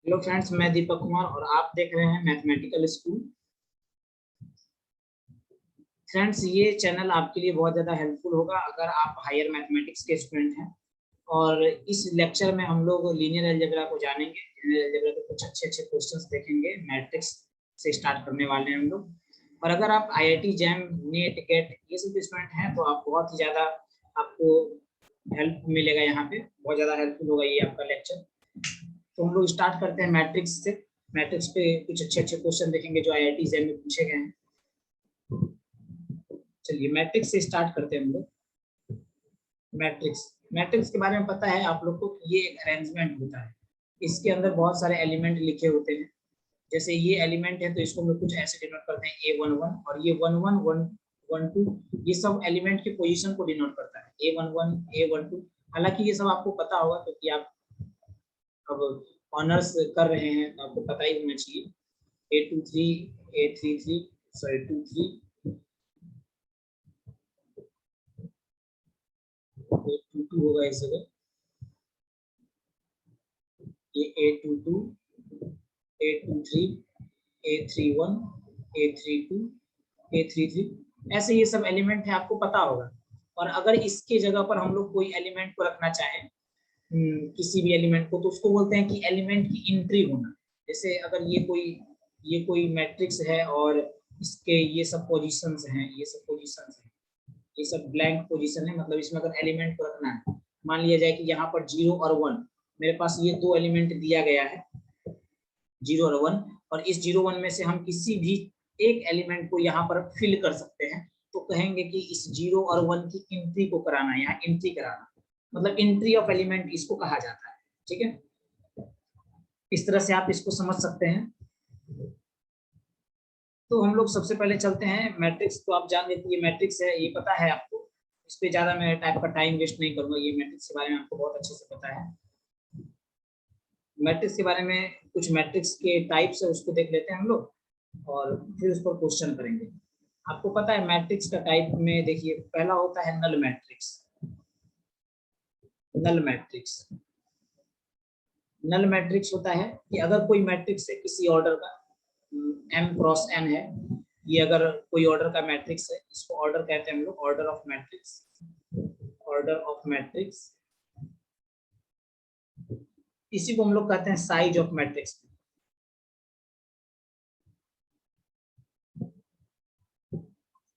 Hello friends, मैं दीपक कुमार और आप देख रहे हैं मैथमेटिकल स्कूल। फ्रेंड्स, ये चैनल आपके लिए बहुत ज़्यादा हेल्पफुल होगा अगर आप हायर मैथमेटिक्स के स्टूडेंट हैं। और इस लेक्चर में हम लोग लीनियर अलजेब्रा को जानेंगे। लीनियर अलजेब्रा के कुछ अच्छे अच्छे क्वेश्चंस देखेंगे। मैट्रिक्स से स्टार्ट करने वाले हैं हम लोग। और अगर आप IIT जैम नेट गेट ये सब स्टूडेंट हैं तो आप बहुत ही ज़्यादा आपको हेल्प मिलेगा। यहाँ पे बहुत ज़्यादा हेल्पफुल होगा ये आपका लेक्चर। तो हम लोग स्टार्ट करते हैं मैट्रिक्स से। मैट्रिक्स पे कुछ अच्छे अच्छे क्वेश्चन देखेंगे जो IIT जैम में पूछे गए हैं। चलिए मैट्रिक्स से स्टार्ट करते हैं हम लोग। मैट्रिक्स मैट्रिक्स के बारे में पता है आप लोग को कि ये एक अरेंजमेंट होता है। इसके अंदर बहुत सारे एलिमेंट लिखे होते हैं। जैसे ये एलिमेंट है तो इसको हम लोग कुछ ऐसे डिनोट करते हैं A11 और ये 11 112 ये सब एलिमेंट की पोजीशन को डिनोट करता है A11 A12। हालांकि ये सब आपको पता होगा क्योंकि आप अब ऑनर्स कर रहे हैं तो आपको पता ही होना चाहिए। A23 A33 सॉरी 23 A22 होगा इस जगह। ये A22 A23 A31 A32 A33 ऐसे ये सब एलिमेंट है, आपको पता होगा। और अगर इसके जगह पर हम लोग कोई एलिमेंट को रखना चाहें, किसी भी एलिमेंट को, तो उसको बोलते हैं कि एलिमेंट की एंट्री होना। जैसे अगर ये कोई मैट्रिक्स है और इसके ये सब पोजीशंस हैं, ये सब ब्लैंक पोजीशन है, मतलब इसमें अगर एलिमेंट को रखना है, मान लिया जाए कि यहाँ पर 0 और 1 मेरे पास ये दो एलिमेंट दिया गया है 0 और 1, और इस 0 1 में से हम किसी भी एक एलिमेंट को यहाँ पर फिल कर सकते हैं। तो कहेंगे कि इस 0 और 1 की एंट्री को कराना, यहाँ एंट्री कराना, मतलब एंट्री ऑफ एलिमेंट इसको कहा जाता है। ठीक है, इस तरह से आप इसको समझ सकते हैं। तो हम लोग सबसे पहले चलते हैं मैट्रिक्स। तो आप जान लेते ये मैट्रिक्स है, ये पता है आपको। इस पे ज्यादा मैं टाइम वेस्ट नहीं करूंगा, ये मैट्रिक्स के बारे में आपको बहुत अच्छे से पता है। मैट्रिक्स के बारे में कुछ मैट्रिक्स के टाइप्स है उसको देख लेते हैं हम लोग और फिर उस पर क्वेश्चन करेंगे। आपको पता है मैट्रिक्स का टाइप में, देखिए पहला होता है null matrix. Null matrix null matrix होता है कि अगर कोई मैट्रिक्स है किसी ऑर्डर का, m क्रॉस n है, ये अगर कोई ऑर्डर का मैट्रिक्स है, इसको ऑर्डर कहते हैं हम लोग, order of matrix. Order of matrix, इसी को हम लोग कहते हैं साइज ऑफ मैट्रिक्स।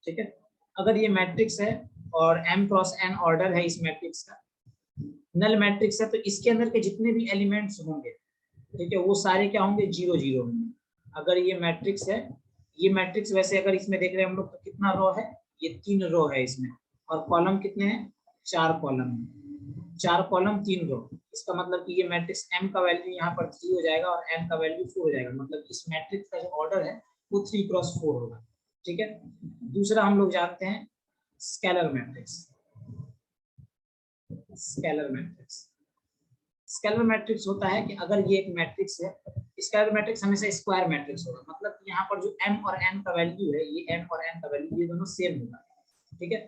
ठीक है, अगर ये मैट्रिक्स है और m क्रॉस n ऑर्डर है इस मैट्रिक्स का, नल मैट्रिक्स है, तो इसके अंदर के जितने भी एलिमेंट्स होंगे, ठीक है, वो सारे क्या होंगे, 0 0 होंगे। अगर ये मैट्रिक्स है, ये मैट्रिक्स वैसे अगर इसमें देख रहे हैं हम लोग तो कितना रो है, ये 3 रो है इसमें, और कॉलम कितने हैं, 4 कॉलम है। 4 कॉलम 3 रो, इसका मतलब कि ये मैट्रिक्स m का वैल्यू यहाँ पर 3 हो जाएगा और n का वैल्यू 4 हो जाएगा, मतलब इस मैट्रिक्स का जो ऑर्डर है वो 3 क्रॉस 4 होगा। ठीक है, दूसरा हम लोग जानते हैं scalar matrix. Scalar matrix scalar matrix होता है कि अगर ये एक मैट्रिक्स है, स्केलर मैट्रिक्स हमेशा स्क्वायर मैट्रिक्स होगा, मतलब यहाँ पर जो m और n का वैल्यू है, ये m और n का वैल्यू ये दोनों सेम होगा। ठीक है,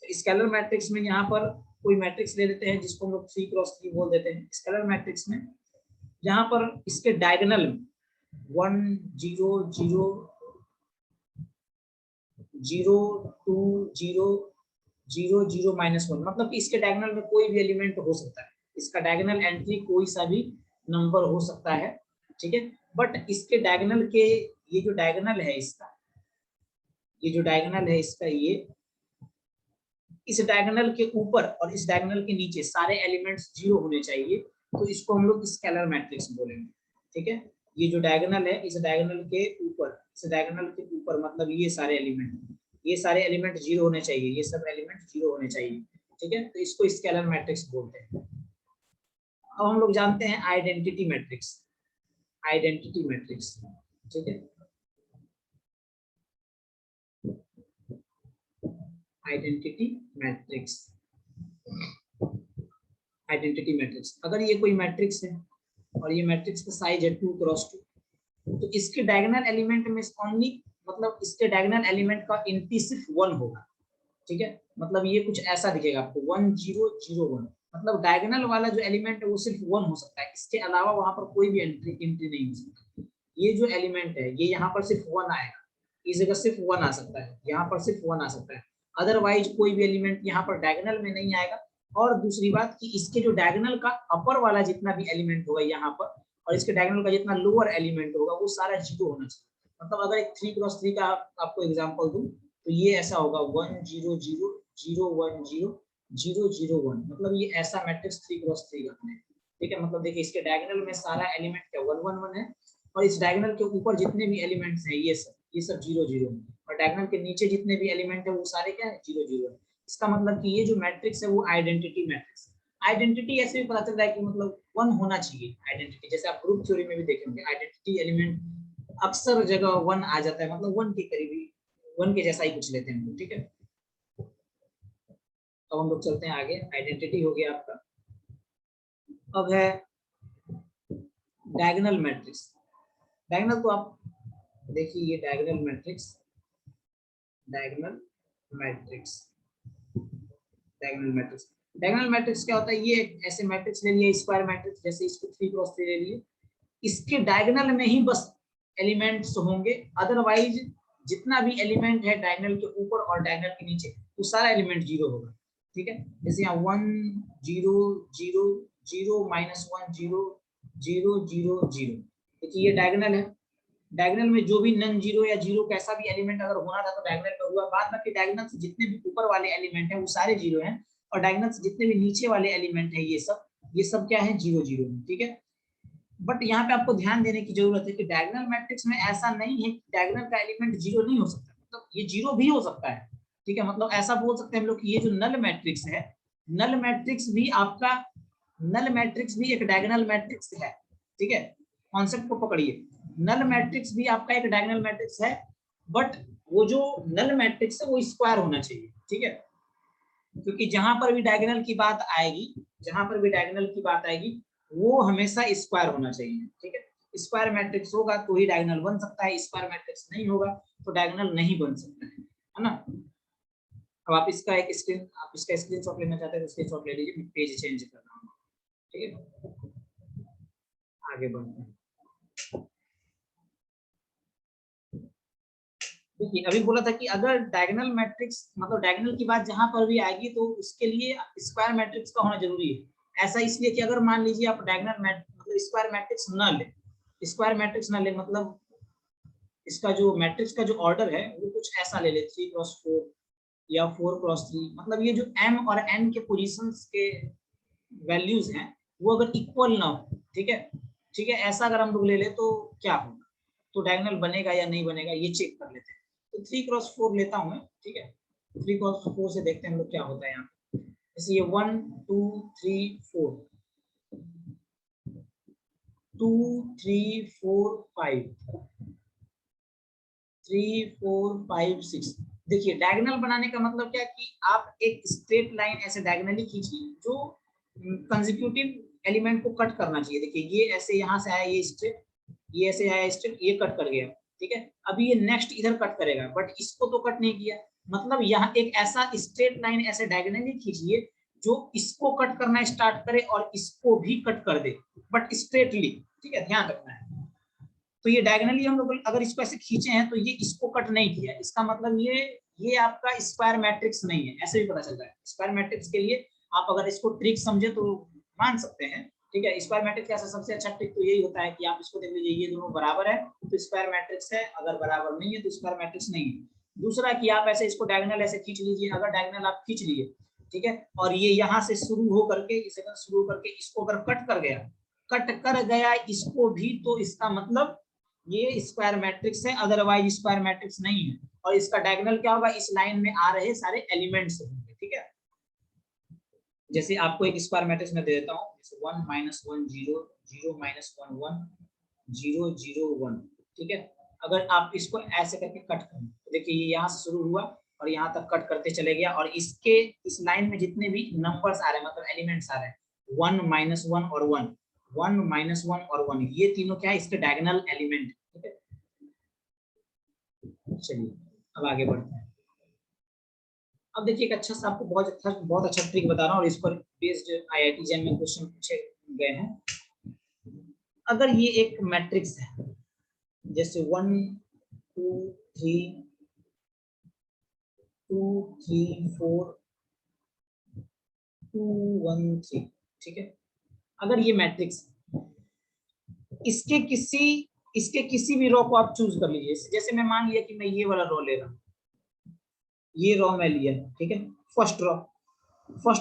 तो स्केलर मैट्रिक्स में यहाँ पर कोई मैट्रिक्स ले लेते हैं जिसको हम लोग 3 क्रॉस 3 बोल देते हैं। स्केलर मैट्रिक्स में यहाँ पर इसके डायगोनल 1 0 0 0 2 0 0 0 -1, मतलब कि इसके डायगोनल में कोई भी एलिमेंट हो सकता है। इसका डायगोनल एंट्री कोई सा भी नंबर हो सकता है। ठीक है, बट इसके डायगोनल के, ये जो डायगोनल है इसका, ये जो डायगोनल है इसका, ये इस डायगोनल के ऊपर और इस डायगोनल के नीचे सारे एलिमेंट्स 0 होने चाहिए, तो इसको हम लोग स्केलर मैट्रिक्स बोलेंगे। ठीक है, ये जो डायगोनल है, इस डायगोनल के ऊपर, इस डायगोनल के ऊपर मतलब ये सारे एलिमेंट 0 होने चाहिए, ये सब एलिमेंट 0 होने चाहिए। ठीक है, तो इसको स्केलर मैट्रिक्स बोलते हैं। अब हम लोग जानते हैं आइडेंटिटी मैट्रिक्स। आइडेंटिटी मैट्रिक्स, ठीक है, आइडेंटिटी मैट्रिक्स। आइडेंटिटी मैट्रिक्स, अगर ये कोई मैट्रिक्स है और ये मैट्रिक्स का साइज है 2 क्रॉस 2, तो इसके डायगोनल एलिमेंट में ओनली, मतलब इसके डायगोनल एलिमेंट का एंट्री सिर्फ 1 होगा। ठीक है, मतलब ये कुछ ऐसा दिखेगा आपको 1 0 0 1, मतलब डायगोनल वाला जो एलिमेंट है वो सिर्फ 1 हो सकता है, इसके अलावा वहां पर कोई भी एंट्री नहीं हो सकता। ये जो एलिमेंट है ये यहाँ पर सिर्फ 1 आएगा, इस जगह सिर्फ 1 आ सकता है, यहाँ पर सिर्फ 1 आ सकता है, अदरवाइज कोई भी एलिमेंट यहाँ पर डायगोनल में नहीं आएगा। और दूसरी बात कि इसके जो डायगोनल का अपर वाला जितना भी एलिमेंट होगा यहाँ पर, और इसके डायगोनल का जितना लोअर एलिमेंट होगा वो सारा 0 होना चाहिए। मतलब अगर एक 3x3 का आपको एग्जांपल दूं तो ये ऐसा होगा 1 0 0 0 1 0 0 0 1, मतलब ये ऐसा मैट्रिक्स 3x3 का है। ठीक है, मतलब देखिए इसके डायगोनल में सारा एलिमेंट क्या 1 1 1 है, और इस डायगोनल के ऊपर जितने भी एलिमेंट्स हैं ये सब 0 0 है, और डायगोनल के नीचे जितने भी एलिमेंट है वो सारे क्या है 0 0 है। इसका मतलब कि ये जो मैट्रिक्स है वो आइडेंटिटी मैट्रिक्स। आइडेंटिटी ऐसे भी पता चलता है कि मतलब 1 होना चाहिए आइडेंटिटी, जैसे आप ग्रुप थ्योरी में भी देखेंगे आइडेंटिटी एलिमेंट अक्सर जगह 1 आ जाता है, मतलब 1 के करीबी 1 के जैसा ही कुछ लेते हैं। ठीक है, अब हम लोग चलते हैं आगे। आइडेंटिटी हो गया आपका, अब है डायगोनल मैट्रिक्स। डायगोनल तो आप देखिए ये diagonal matrix, diagonal matrix, diagonal matrix. Diagonal matrix क्या होता है, ये ऐसे मैट्रिक्स ले लिए स्क्वायर मैट्रिक्स, जैसे इसको 3x3 ले लिए, इसके डायगोनल में ही बस एलिमेंट्स होंगे, अदरवाइज जितना भी एलिमेंट है डायगोनल के ऊपर और डायगोनल के नीचे वो सारा एलिमेंट 0 होगा। ठीक है, जैसे यहाँ 1 0 0 0 -1 0 0 0 0, देखिए ये डायगोनल है। डायगोनल में जो भी नन 0 या 0 कैसा भी एलिमेंट अगर होना था तो डायगोनल में हुआ, बाद बाकी डायगोनल से जितने भी ऊपर वाले एलिमेंट हैं वो सारे 0 हैं, और डायगोनल से जितने भी नीचे वाले एलिमेंट हैं ये सब क्या है 0 0। ठीक है, बट यहाँ पे आपको ध्यान देने की जरूरत है कि डायगोनल मैट्रिक्स में ऐसा नहीं है कि डायगोनल का एलिमेंट 0 नहीं हो सकता, मतलब ये 0 भी हो सकता है। ठीक है, मतलब ऐसा बोल सकते हैं हम लोग कि ये जो नल मैट्रिक्स है, नल मैट्रिक्स भी आपका, नल मैट्रिक्स भी एक डायगोनल मैट्रिक्स है। ठीक है, कॉन्सेप्ट को पकड़िए, नल मैट्रिक्स भी आपका एक डायगोनल मैट्रिक्स है, बट वो जो नल मैट्रिक्स है वो स्क्वायर होना चाहिए। ठीक है, क्योंकि जहां पर भी डायगोनल की बात आएगी, जहां पर भी डायगोनल की बात आएगी वो हमेशा स्क्वायर होना चाहिए। ठीक है, स्क्वायर मैट्रिक्स होगा तो ही डायगोनल बन सकता है, स्क्वायर मैट्रिक्स नहीं होगा तो डायगोनल नहीं बन सकता है ना। अब आप इसका एक स्क्रीन, आप इसका स्क्रीनशॉट लेना चाहते हैं तो स्क्रीनशॉट ले लीजिए, मैं पेज चेंज कर रहा हूँ। ठीक है, आगे बढ़ते हैं। देखिए अभी बोला था कि अगर डायगोनल मैट्रिक्स, मतलब डायगोनल की बात जहां पर भी आएगी तो उसके लिए स्क्वायर मैट्रिक्स का होना जरूरी है। ऐसा इसलिए कि अगर मान लीजिए आप डायगोनल मतलब स्क्वायर मैट्रिक्स न ले, स्क्वायर मैट्रिक्स न ले, मतलब इसका जो मैट्रिक्स का जो ऑर्डर है वो कुछ ऐसा ले ले 3x4 या 4x3, मतलब ये जो m और n के पोजीशंस के वैल्यूज हैं वो अगर इक्वल ना हो। ठीक है, ठीक है, ऐसा अगर हम लोग ले ले तो क्या होगा, तो डायगोनल बनेगा या नहीं बनेगा ये चेक कर लेते हैं। तो 3x4 लेता हूं मैं। ठीक है, 3x4 से देखते हैं हम लोग क्या होता है यहाँ, जैसे ये 1 2 3 4 2 3 4 5 3 4 5 6। देखिए डायगोनल बनाने का मतलब क्या कि आप एक स्ट्रेट लाइन ऐसे डायगोनली खींचिए जो कंसेक्यूटिव एलिमेंट को कट करना चाहिए। देखिए ये ऐसे यहाँ से आया, ये स्ट्रेट, ये ऐसे आया स्ट्रेट, ये कट कर गया। ठीक है, अभी ये नेक्स्ट इधर कट करेगा, बट इसको तो कट नहीं किया, मतलब यहाँ एक ऐसा स्ट्रेट लाइन ऐसे डायगोनली खींचिए जो इसको कट करना स्टार्ट करे और इसको भी कट कर दे, बट स्ट्रेटली। ठीक है, ध्यान रखना है। तो ये डायगोनली हम लोग अगर इसको ऐसे खींचे हैं तो ये इसको कट नहीं किया, इसका मतलब ये आपका स्क्वायर मैट्रिक्स नहीं है, ऐसे भी पता चलता है। स्क्वायर मैट्रिक्स के लिए आप अगर इसको ट्रिक समझे तो मान सकते हैं। ठीक है, स्क्वायर मैट्रिक्स का सबसे अच्छा ट्रिक तो यही होता है कि आप इसको देख लीजिए, ये दोनों बराबर है तो स्क्वायर मैट्रिक्स है, अगर बराबर नहीं है तो स्क्वायर मैट्रिक्स नहीं है। दूसरा कि आप ऐसे इसको डायगोनल ऐसे खींच लीजिए, अगर डायगोनल आप खींच लिए, ठीक है, और ये यहाँ से शुरू हो करके इसे शुरू करके इसको अगर कट कर गया इसको भी, तो इसका मतलब ये स्क्वायर मैट्रिक्स है, अदरवाइज स्क्वायर मैट्रिक्स नहीं है। और इसका डायगोनल क्या होगा, इस लाइन में आ रहे सारे एलिमेंट्स होंगे। ठीक है, जैसे आपको एक स्क्वायर मैट्रिक्स में दे देता हूँ, 1 -1 0 0 -1 1 0 0 1। ठीक है, अगर आप इसको ऐसे करके कट करें तो देखिए ये यहाँ से शुरू हुआ और यहाँ तक कट करते चले गया, और इसके इस लाइन में जितने भी नंबर्स आ रहे हैं, मतलब एलिमेंट्स आ रहे हैं, 1 -1 और 1 1 -1 और 1, ये तीनों क्या है इसके डायगोनल एलिमेंट। ठीक है, चलिए अब आगे बढ़ते हैं। अब देखिए एक अच्छा सा आपको बहुत अच्छा ट्रिक बता रहा हूँ और इस पर बेस्ड IIT जैन में क्वेश्चन पूछे गए हैं। अगर ये एक मैट्रिक्स है जैसे 1 2 3 2 3 4 2 1 3, ठीक है। अगर ये मैट्रिक्स इसके किसी भी रो को आप चूज कर लीजिए। जैसे मैं मान लिया कि मैं ये वाला रो ले रहा हूँ, ये रो मैं लिया, ठीक है। फर्स्ट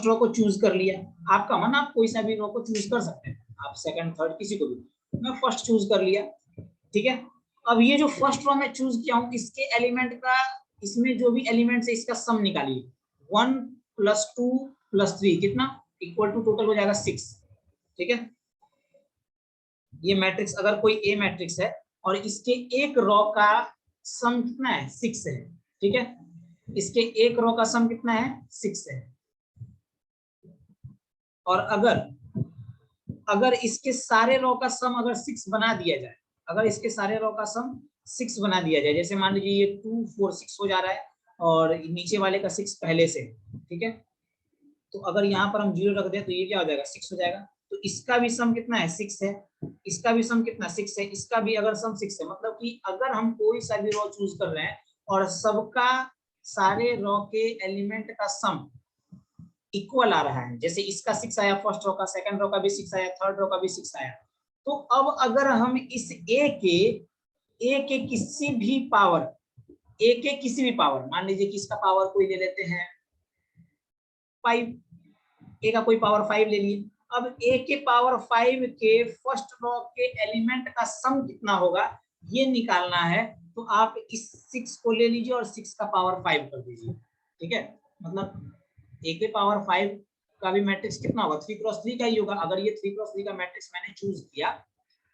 रो को चूज कर लिया। आपका मन, आप कोई सा भी रो को चूज कर सकते हैं, आप सेकंड थर्ड किसी को भी। मैं फर्स्ट चूज कर लिया, ठीक है। अब ये जो फर्स्ट रो में चूज किया हूँ, इसके एलिमेंट का, इसमें जो भी एलिमेंट है इसका सम निकालिए। 1 + 2 + 3 कितना इक्वल टू टोटल हो जाएगा 6, ठीक है। ये मैट्रिक्स अगर कोई ए मैट्रिक्स है और इसके एक रो का सम कितना है 6 है, ठीक है। इसके एक रो का सम कितना है 6 है। और अगर इसके सारे रो का सम अगर 6 बना दिया जाए, अगर इसके सारे रो का सम 6 बना दिया जाए, जैसे मान लीजिए ये 2 4 6 हो जा रहा है और नीचे वाले का 6 पहले से, ठीक है। तो अगर यहाँ पर हम 0 रख दें तो ये क्या हो जाएगा 6 हो जाएगा। तो इसका भी सम कितना है 6 है, इसका भी सम कितना 6 है, इसका भी अगर सम 6 है, मतलब कि अगर हम कोई सा भी रो चूज कर रहे हैं और सबका सारे रो के एलिमेंट का सम इक्वल आ रहा है, जैसे इसका 6 आया फर्स्ट रो का, सेकंड रो का भी 6 आया, थर्ड रो का भी 6 आया, तो अब अगर हम इस ए के किसी भी पावर, ए के किसी भी पावर, मान लीजिए कि इसका पावर कोई ले लेते हैं 5, ए का कोई पावर 5 ले लिए। अब ए के पावर 5 के फर्स्ट रो के एलिमेंट का सम कितना होगा ये निकालना है। तो आप इस 6 को ले लीजिए और 6 का पावर 5 कर दीजिए, ठीक है। मतलब ए के पावर 5 का भी मैट्रिक्स कितना होगा 3x3 का ही होगा। अगर ये 3x3 का मैट्रिक्स मैंने चूज किया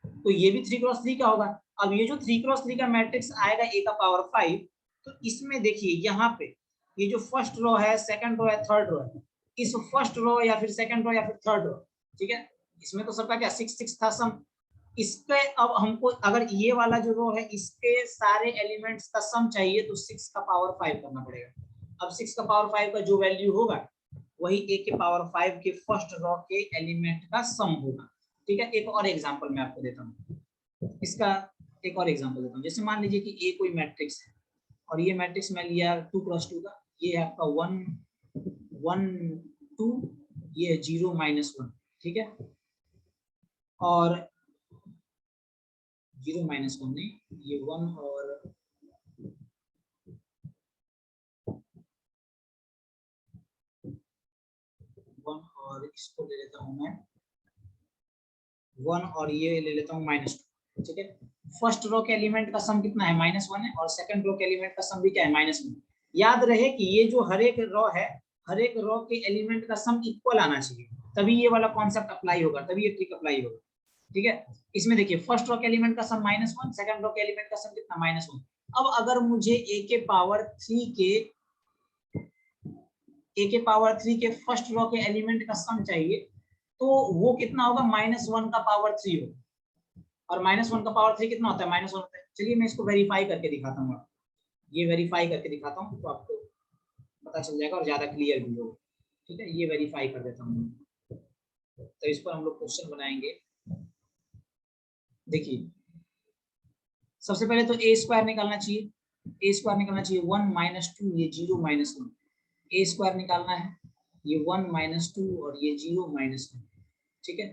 तो ये भी 3x3 का होगा। अब ये जो 3x3 का मैट्रिक्स आएगा ए का पावर 5, तो इसमें देखिए यहाँ पे ये जो फर्स्ट रो है, सेकंड रो है, थर्ड रो है, इस फर्स्ट रो या फिर सेकंड रो या फिर थर्ड रो, ठीक है, इसमें तो सबका क्या 6 6 था सम। इसके अब हमको अगर ये वाला जो रो है इसके सारे एलिमेंट्स का सम चाहिए तो 6 का पावर 5 करना पड़ेगा। अब 6 का पावर 5 का जो वैल्यू होगा वही ए के पावर 5 के फर्स्ट रो के एलिमेंट का सम होगा, ठीक है। एक और एग्जांपल मैं आपको देता हूँ, इसका एक और एग्जांपल देता हूँ। जैसे मान लीजिए कि ए कोई मैट्रिक्स है और ये मैट्रिक्स मैं लिया 2x2 का, ये है आपका 1 1 2, ये है 0 -1, ठीक है। और 0 -1 नहीं, ये 1 और इसको ले लेता हूँ मैं 1 और ये ले लेता हूँ -2, ठीक है। फर्स्ट रो के एलिमेंट का सम कितना है -1 है और सेकंड रो के एलिमेंट का सम भी क्या है -1। याद रहे कि ये जो हर एक रो है, हर एक रो के एलिमेंट का सम इक्वल आना चाहिए, तभी ये वाला कॉन्सेप्ट अप्लाई होगा, तभी ये ट्रिक अप्लाई होगा, ठीक है। इसमें देखिए फर्स्ट रो के एलिमेंट का सम -1, सेकंड रो के एलिमेंट का सम कितना -1। अब अगर मुझे ए के पावर 3 के फर्स्ट रो के एलिमेंट का सम चाहिए तो वो कितना होगा -1 का पावर 3 होगा। और -1 का पावर 3 कितना होता है -1 होता है। चलिए मैं इसको वेरीफाई करके दिखाता हूँ, ये वेरीफाई करके दिखाता हूँ तो आपको पता चल जाएगा और ज्यादा क्लियर भी होगा, ठीक है। ये वेरीफाई कर देता हूँ तो इस पर हम लोग क्वेश्चन बनाएंगे। देखिए सबसे पहले तो ए स्क्वायर निकालना चाहिए, ए स्क्वायर निकालना चाहिए 1 - 2, ये 0 -1, ए स्क्वायर निकालना है, ये 1 - 2 और ये 0 -1, ठीक है।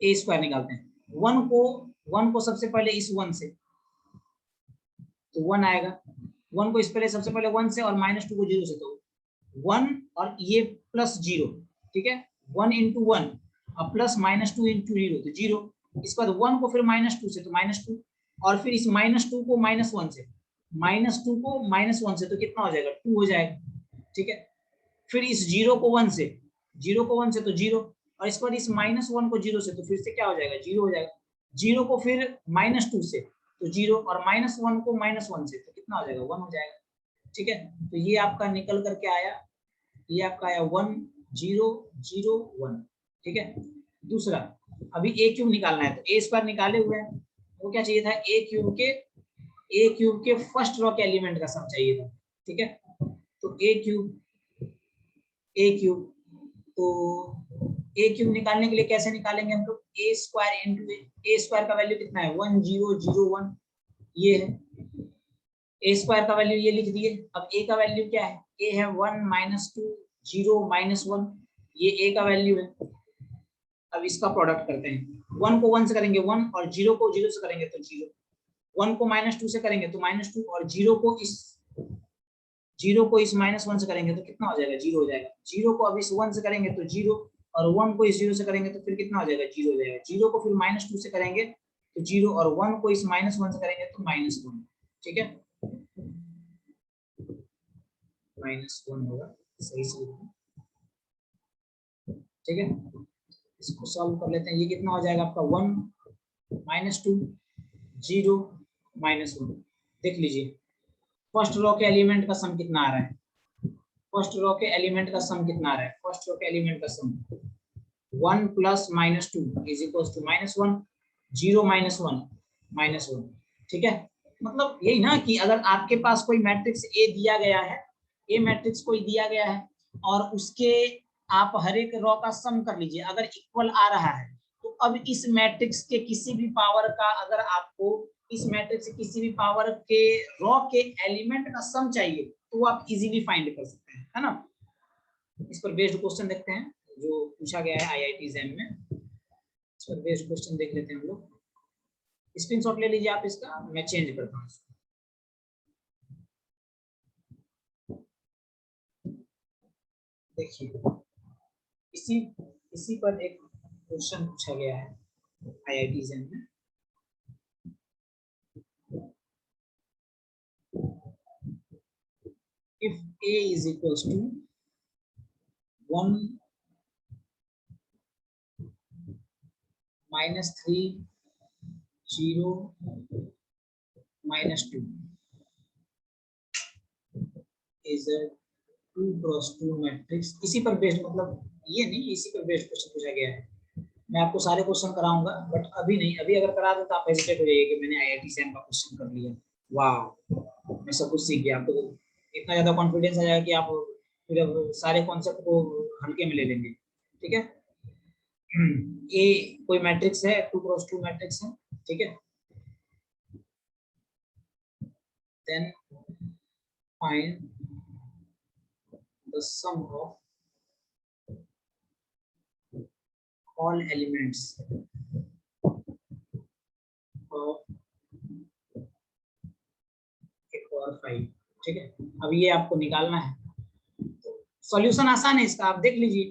ए स्क्वायर निकालते हैं, 1 को सबसे पहले इस 1 से तो 1 आएगा, 1 को इस पहले सबसे पहले 1 से और -2 को 0 से तो 1 और ये +0, ठीक है। 1 × 1 और प्लस -2 × 0 तो 0। इसके बाद 1 को फिर -2 से तो -2 और फिर इस -2 को -1 से, -2 को -1 से तो कितना हो जाएगा 2 हो जाएगा, ठीक है। फिर इस 0 को 1 से, 0 को 1 से तो 0 और इसके बाद इस -1 को 0 से तो फिर से क्या हो जाएगा 0 हो जाएगा। 0 को फिर -2 से तो 0 और -1 को -1 से तो कितना हो जाएगा 1 हो जाएगा, ठीक है। तो ये आपका निकल करके आया, ये आपका आया 1 0 0 1, ठीक है। दूसरा अभी ए क्यूब निकालना है तो ए स्क्वायर निकाले हुए हैं, वो क्या चाहिए था ए क्यूब के फर्स्ट रो के एलिमेंट का सम चाहिए था, ठीक है। तो ए क्यूब ए क्यूब, तो ए क्यूब निकालने के लिए कैसे निकालेंगे हम लोग, ए स्क्वायर इंटू ए स्क्वायर का वैल्यू कितना है 1001, ये है ए स्क्वायर का वैल्यू, ये लिख दिए। अब ए का वैल्यू क्या है, ए है 1 - 2 0 - 1, ये ए का वैल्यू है। अब इसका प्रोडक्ट करते हैं, 1 को 1 से करेंगे 1 और 0 को 0 से करेंगे तो 0, 1 को -2 से करेंगे तो -2 और 0 को इस -1 से करेंगे तो कितना हो जाएगा, 0 हो जाएगा। 0 को अब इस 1 से करेंगे तो 0 और 1 को इस 0 से करेंगे तो फिर कितना हो जाएगा, 0 हो जाएगा। 0 को फिर -2 से करेंगे तो 0 और 1 को इस -1 से करेंगे तो -1, ठीक है, -1 होगा, सही से, ठीक है। इसको सॉल्व कर लेते हैं, ये कितना हो जाएगा आपका 1 -2 0 -1। देख लीजिए फर्स्ट रो के एलिमेंट का सम कितना आ रहा है, फर्स्ट रो के एलिमेंट का सम कितना आ रहा है, फर्स्ट रो के एलिमेंट का सम 1 + -2 इज इक्वल टू -1, 0 -1 -1, ठीक है। मतलब यही ना कि अगर आपके पास कोई मैट्रिक्स ए दिया गया है, ए मैट्रिक्स कोई दिया गया है और उसके आप हर एक रो का सम कर लीजिए, अगर इक्वल आ रहा है तो अब इस मैट्रिक्स के किसी भी पावर का, अगर आपको इस मैट्रिक्स से किसी भी पावर के रो के एलिमेंट का सम चाहिए तो वो आप इजीली फाइंड कर सकते हैं, है ना। इस पर बेस्ड क्वेश्चन देखते हैं जो पूछा गया है आईआईटी जैम में, इस पर बेस्ड क्वेश्चन देख लेते हैं हम लोग। स्क्रीनशॉट ले लीजिए आप इसका, मैं चेंज करता हूँ इसको। देखिए इसी पर एक क्वेश्चन पूछा गया है आईआईटी जैम में। If A is equals to 1 -3 0 -2 is a 2 × 2 matrix, इसी पर बेस्ड, मतलब ये नहीं, इसी पर बेस्ड क्वेश्चन पूछा गया है। मैं आपको सारे क्वेश्चन कराऊंगा बट अभी नहीं, अभी अगर करा दो तो आप हेजिटेट हो जाइए कि मैंने आईआईटी सैम का क्वेश्चन कर लिया, वाह मैं सब कुछ सीख गया। आपको तो इतना ज्यादा कॉन्फिडेंस आ जाएगा कि आप फिर अब सारे कॉन्सेप्ट को हल्के में ले लेंगे, ठीक है। ए कोई मैट्रिक्स है, 2 × 2 मैट्रिक्स है, ठीक है। Then find the sum of all elements of a power 5, ठीक है। अब ये आपको निकालना है, सॉल्यूशन आसान है इसका, आप देख लीजिए,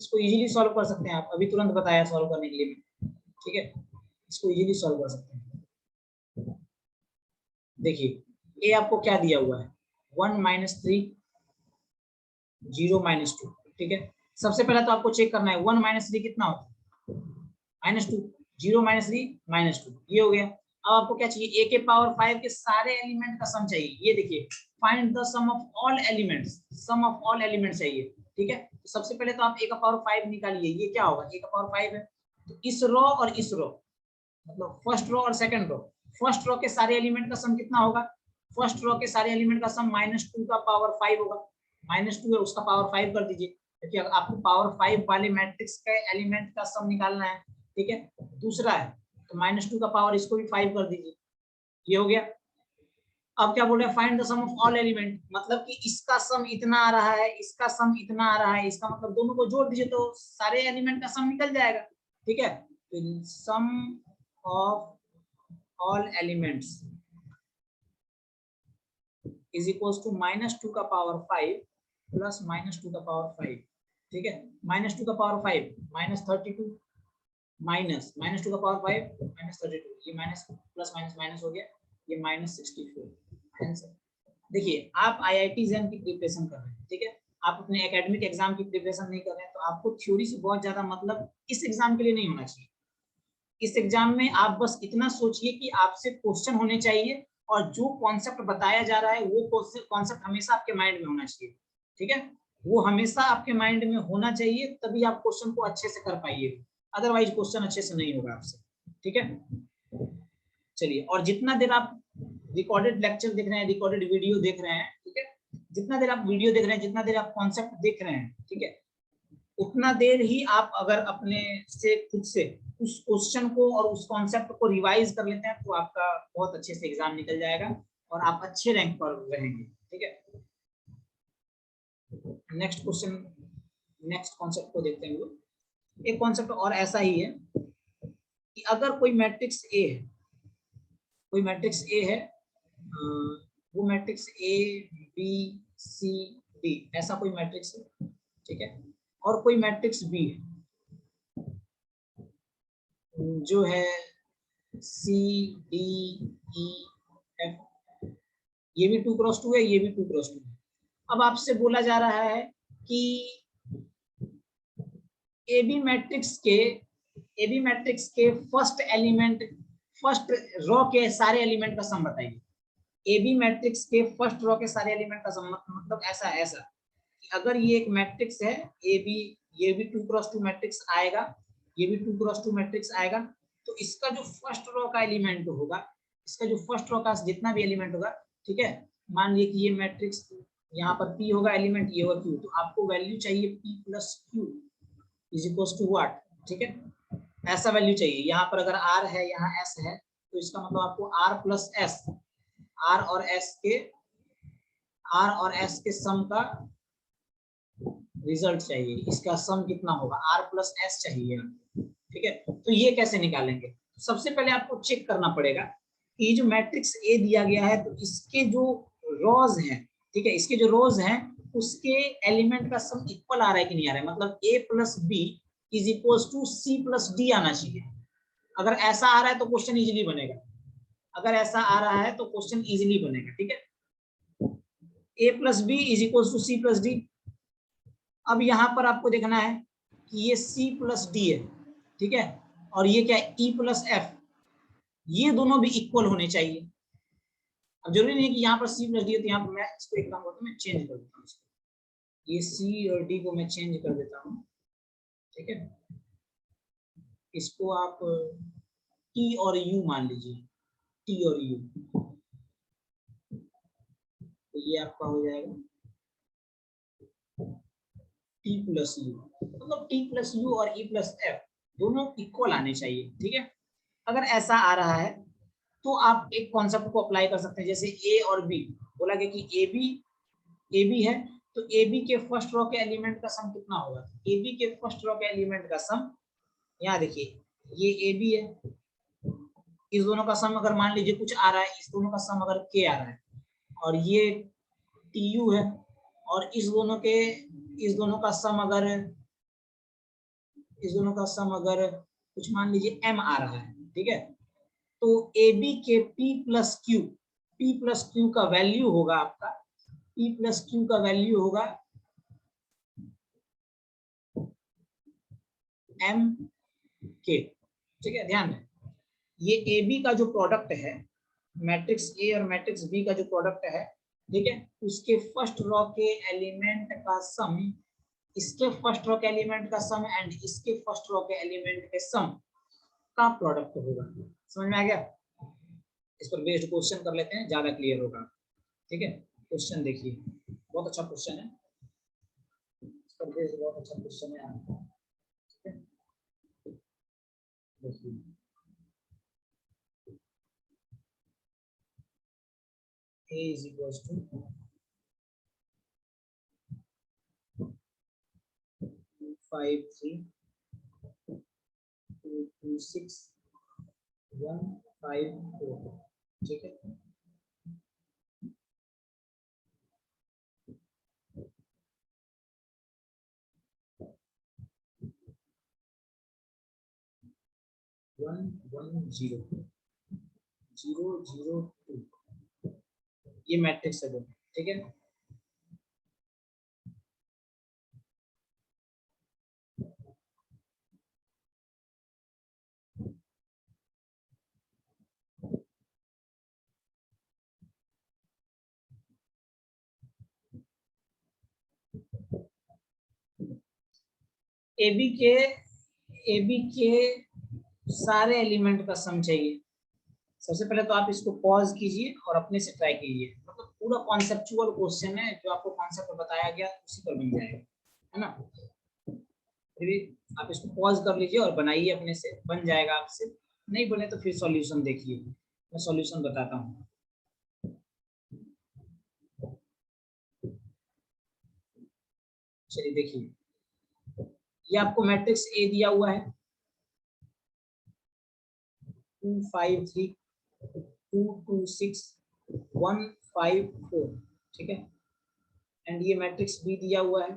इसको इजीली सॉल्व कर सकते हैं आप, अभी तुरंत बताया सॉल्व करने के लिए, ठीक है, इसको इजीली सॉल्व कर सकते हैं। देखिए ए आपको क्या दिया हुआ है 1 - 3 0 -2, ठीक है। सबसे पहले तो आपको चेक करना है 1 - 3 कितना होता है, -2, 0 - 3 -2, ये हो गया। अब आपको क्या चाहिए, a के पावर 5 के सारे एलिमेंट का सम चाहिए, ये देखिए find the sum of all elements, sum of all elements चाहिए, ठीक है। तो सबसे पहले तो आप a का पावर 5 निकालिए, ये क्या होगा, a का पावर 5 है तो इस रो और इस रो, मतलब फर्स्ट रो और सेकंड रो, फर्स्ट रो के सारे एलिमेंट का सम कितना होगा, फर्स्ट रो के सारे एलिमेंट का सम -2 का पावर 5 होगा, -2 है उसका पावर 5 कर दीजिए, क्योंकि आपको पावर 5 वाले मैट्रिक्स के एलिमेंट का सम निकालना है, ठीक है। दूसरा है तो -2 का पावर इसको भी 5 कर दीजिए, ये हो गया। अब क्या बोल रहे हैं, find the sum of all element, मतलब कि इसका सम इतना आ रहा है, इसका सम इतना आ रहा है, इसका मतलब दोनों को जोड़ दीजिए तो सारे एलिमेंट का सम निकल जाएगा, ठीक है। तो sum of all elements is equals to -2 का पावर 5 प्लस -2 का पावर 5, ठीक है। -2 का पावर 5 -32 माइनस -2 का पावर 5 -32, ये माइनस प्लस माइनस माइनस हो गया, ये -64 आंसर। देखिए आप आईआईटी जैम की प्रिपरेशन कर रहे हैं, ठीक है, आप अपने एकेडमिक एग्जाम की प्रिपरेशन नहीं कर रहे हैं, तो आपको थ्योरी से बहुत ज्यादा मतलब इस एग्जाम के लिए नहीं होना चाहिए। इस एग्जाम में आप बस इतना सोचिए कि आपसे क्वेश्चन होने चाहिए और जो कॉन्सेप्ट बताया जा रहा है वो कॉन्सेप्ट हमेशा आपके माइंड में होना चाहिए, ठीक है। वो हमेशा आपके माइंड में होना चाहिए, तभी आप क्वेश्चन को अच्छे से कर पाइए, अदरवाइज क्वेश्चन अच्छे से नहीं होगा आपसे, ठीक है। चलिए, और जितना देर आप रिकॉर्डेड लेक्चर देख रहे हैं, रिकॉर्डेड वीडियो देख रहे हैं, ठीक है, जितना देर आप वीडियो देख रहे हैं, जितना देर आप कॉन्सेप्ट देख रहे हैं, ठीक है, उतना देर ही आप अगर अपने से खुद से उस क्वेश्चन को और उस कॉन्सेप्ट को रिवाइज कर लेते हैं तो आपका बहुत अच्छे से एग्जाम निकल जाएगा और आप अच्छे रैंक पर रहेंगे। ठीक है, नेक्स्ट क्वेश्चन, नेक्स्ट कॉन्सेप्ट को देखते हैं हम लोग। एक कॉन्सेप्ट और ऐसा ही है कि अगर कोई मैट्रिक्स ए है, कोई मैट्रिक्स ए है, वो matrix A B C D ऐसा कोई मैट्रिक्स है, ठीक है, और कोई मैट्रिक्स बी है जो है सी डी ई एफ, ये भी 2x2 है, ये भी 2x2 है। अब आपसे बोला जा रहा है कि ए बी मैट्रिक्स के फर्स्ट एलिमेंट, फर्स्ट रो के सारे एलिमेंट का सम बताइए। ए बी मैट्रिक्स के फर्स्ट रो के सारे एलिमेंट का सम मतलब ऐसा कि अगर ये एक मैट्रिक्स है ए बी, ये भी 2x2 मैट्रिक्स आएगा, ये भी 2x2 मैट्रिक्स आएगा, तो इसका जो फर्स्ट रो का एलिमेंट होगा, इसका जो फर्स्ट रो का जितना भी एलिमेंट होगा, ठीक है, मान लीजिए कि ये मैट्रिक्स यहाँ पर P होगा एलिमेंट, ये होगा Q, तो आपको वैल्यू चाहिए P plus Q is equals to what, ठीक है, ऐसा वैल्यू चाहिए। यहाँ पर अगर R है, यहाँ S है, तो इसका मतलब आपको R प्लस S, R और S के सम का रिजल्ट चाहिए, इसका सम कितना होगा, R प्लस S चाहिए, ठीक है। तो ये कैसे निकालेंगे? सबसे पहले आपको चेक करना पड़ेगा कि जो मैट्रिक्स ए दिया गया है तो इसके जो रोज हैं, ठीक है, इसके जो रोज हैं उसके एलिमेंट का सम इक्वल आ रहा है कि नहीं आ रहा है, मतलब A plus B is equal to C plus D आना चाहिए। अगर ऐसा आ रहा है तो क्वेश्चन इजीली बनेगा, अगर ऐसा आ रहा है तो क्वेश्चन इजीली बनेगा, ठीक है, A plus B is equal to C plus D. अब यहाँ पर आपको देखना है कि ये C प्लस डी है, ठीक है, और ये क्या है E प्लस एफ, ये दोनों भी इक्वल होने चाहिए। अब जरूरी नहीं है कि यहाँ पर C प्लस डी है, तो यहाँ पर मैं इसको एक काम करता हूँ, मैं चेंज कर देता हूँ, ये C और D को मैं चेंज कर देता हूँ, ठीक है, इसको आप T और U मान लीजिए, T और U, तो ये आपका हो जाएगा T प्लस U, मतलब T प्लस U और E प्लस F दोनों इक्वल आने चाहिए, ठीक है। अगर ऐसा आ रहा है तो आप एक कॉन्सेप्ट को अप्लाई कर सकते हैं, जैसे ए और बी बोला गया कि ए बी है, तो ए बी के फर्स्ट रो के एलिमेंट का सम कितना होगा, ए बी के फर्स्ट रो के एलिमेंट का सम, यहाँ देखिए ये ए बी है, इस दोनों का सम अगर मान लीजिए कुछ आ रहा है, इस दोनों का सम अगर के आ रहा है, और ये टी यू है, और इस दोनों का सम अगर कुछ मान लीजिए एम आ रहा है, ठीक है, तो ए बी के P प्लस Q का वैल्यू होगा आपका, P प्लस Q का वैल्यू होगा M के, ठीक है, ध्यान दें, ये ए बी का जो प्रोडक्ट है, मैट्रिक्स ए और मैट्रिक्स बी का जो प्रोडक्ट है, ठीक है, उसके फर्स्ट रो के एलिमेंट का सम, इसके फर्स्ट रो के एलिमेंट का सम एंड इसके फर्स्ट रो के एलिमेंट के सम का प्रोडक्ट होगा। समझ में आ गया? इस पर बेस्ड क्वेश्चन कर लेते हैं, ज्यादा क्लियर होगा, ठीक है। क्वेश्चन देखिए, बहुत अच्छा क्वेश्चन है, इस पर बेस्ड बहुत अच्छा क्वेश्चन है आपका, ठीक है, देखिए A is equals to 253 226 154, ठीक है, वन 0 0 0 2, ये मैट्रिक्स है, ठीक है। ए बी के सारे एलिमेंट का सम चाहिए। सबसे पहले तो आप इसको पॉज कीजिए और अपने से ट्राई कीजिए, मतलब पूरा कॉन्सेप्चुअल क्वेश्चन है, जो आपको कॉन्सेप्ट बताया गया उसी पर बन जाएगा, है ना। फिर भी आप इसको पॉज कर लीजिए और बनाइए अपने से, बन जाएगा आपसे। नहीं बने तो फिर सॉल्यूशन देखिए, मैं सॉल्यूशन बताता हूँ। चलिए देखिए, ये आपको मैट्रिक्स ए दिया हुआ है 2 5 3 2 2 6 1 5 4, ठीक है। एंड ये मैट्रिक्स बी दिया हुआ है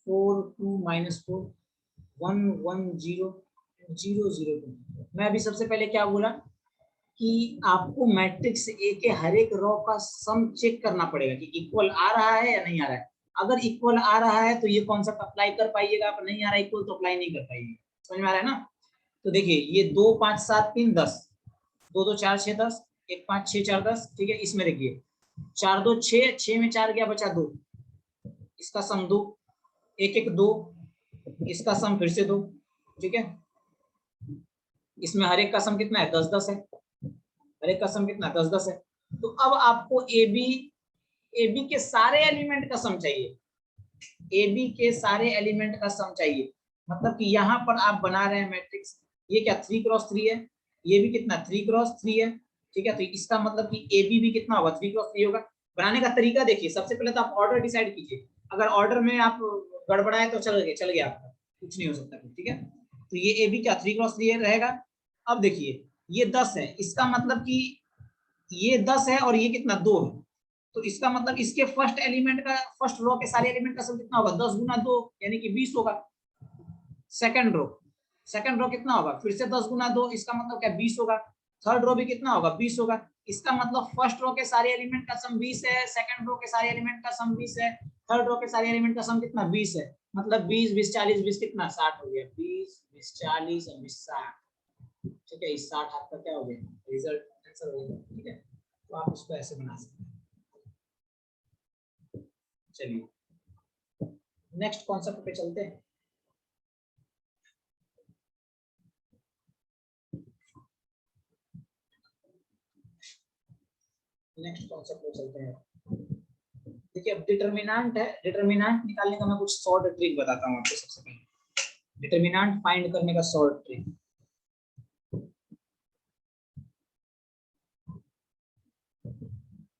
4 2 -4 1 1 0 0 0 2। मैं अभी सबसे पहले क्या बोला कि आपको मैट्रिक्स ए के हर एक रो का सम चेक करना पड़ेगा कि इक्वल आ रहा है या नहीं आ रहा है। अगर इक्वल आ रहा है तो ये कॉन्सेप्ट अप्लाई कर पाइएगा, अगर नहीं आ रहा है इक्वल तो अप्लाई नहीं कर पाइएगा। समझ में आ रहा है ना। तो देखिए ये 2 5 7 3 10, 2 2 4 6 10, 1 5 6 4 10, ठीक है। इसमें देखिए 4 2 6, 6 में 4 गया बचा 2, इसका सम 2, 1 1 2, इसका सम फिर से 2, ठीक है। इसमें हर एक का सम कितना है 10 10 है, हर एक का सम कितना 10 10 है। तो अब आपको ए बी के सारे एलिमेंट का सम चाहिए, ए बी के सारे एलिमेंट का सम चाहिए। मतलब कि यहाँ पर आप बना रहे हैं मैट्रिक्स, ये क्या 3 क्रॉस 3 है, ये भी कितना 3 क्रॉस 3 है, ठीक है। तो इसका मतलब कि ए बी भी कितना होगा 3 क्रॉस 3 होगा। बनाने का तरीका देखिए, सबसे पहले तो आप ऑर्डर डिसाइड कीजिए। अगर ऑर्डर में आप गड़बड़ाए तो चल गया आपका, कुछ नहीं हो सकता, ठीक है। तो ये ए बी क्या 3 क्रॉस 3 रहेगा। अब देखिए ये 10 है, इसका मतलब कि ये 10 है और ये कितना 2 है। तो इसका मतलब इसके फर्स्ट एलिमेंट का, फर्स्ट रो के सारे एलिमेंट का सम कितना होगा 10 गुना 2 यानी कि 20 होगा। सेकंड रो कितना होगा फिर से 10 गुना 2, इसका मतलब क्या 20 होगा। थर्ड रो भी कितना होगा 20 होगा। इसका मतलब फर्स्ट रो के सारे एलिमेंट का सम 20 है, सेकंड रो के सारे एलिमेंट का सम 20 है, थर्ड रो के सारे एलिमेंट का सम कितना 20 है। मतलब 20 20 40 20 कितना 60 हो गया, 20 20 40 और 20 60, ठीक है। इस 60 आपका क्या हो गया रिजल्ट आंसर हो गया, ठीक है। तो आप इसको ऐसे बना सकते हैं। चलिए नेक्स्ट कॉन्सेप्ट पे चलते हैं। नेक्स्ट कॉन्सेप्ट पे चलते हैं। देखिए अब डिटरमिनेंट है, डिटरमिनेंट निकालने का मैं कुछ शॉर्ट ट्रिक बताता हूँ आपको। सबसे पहले डिटरमिनेंट फाइंड करने का शॉर्ट ट्रिक,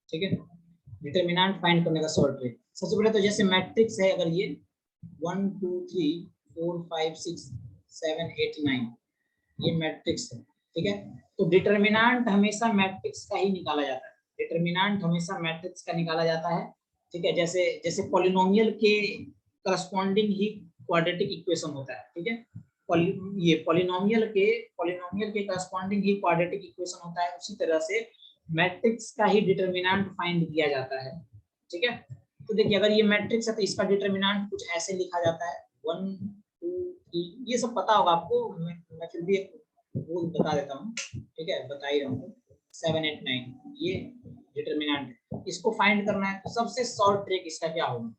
ठीक है। डिटरमिनेंट फाइंड करने का शॉर्ट ट्रिक, सबसे पहले तो जैसे मैट्रिक्स है, अगर ये 1 2 3 4 5 6 7 8 9 ये मैट्रिक्स है, ठीक है। तो डिटरमिनेंट हमेशा मैट्रिक्स का ही निकाला जाता है, डिटरमिनेंट हमेशा मैट्रिक्स का निकाला जाता है, ठीक है। जैसे जैसे पॉलिनोमियल के करस्पॉन्डिंग ही क्वाड्रेटिक इक्वेशन होता है, ठीक है। ये पॉलिनोमियल के करस्पॉन्डिंग ही क्वाड्रेटिक इक्वेशन होता है, उसी तरह से मैट्रिक्स का ही डिटरमिनेंट फाइंड किया जाता है, ठीक है। तो देखिए अगर ये मैट्रिक्स है तो इसका डिटरमिनेंट कुछ ऐसे लिखा जाता है 1 2 3, ये सब पता होगा आपको, मैं फिर भी वो बता देता हूँ, ठीक है। बता ही रहा हूँ 7 8 9 ये डिटरमिनेंट है। इसको फाइंड करना है तो सबसे शॉर्ट ट्रिक इसका क्या होगा,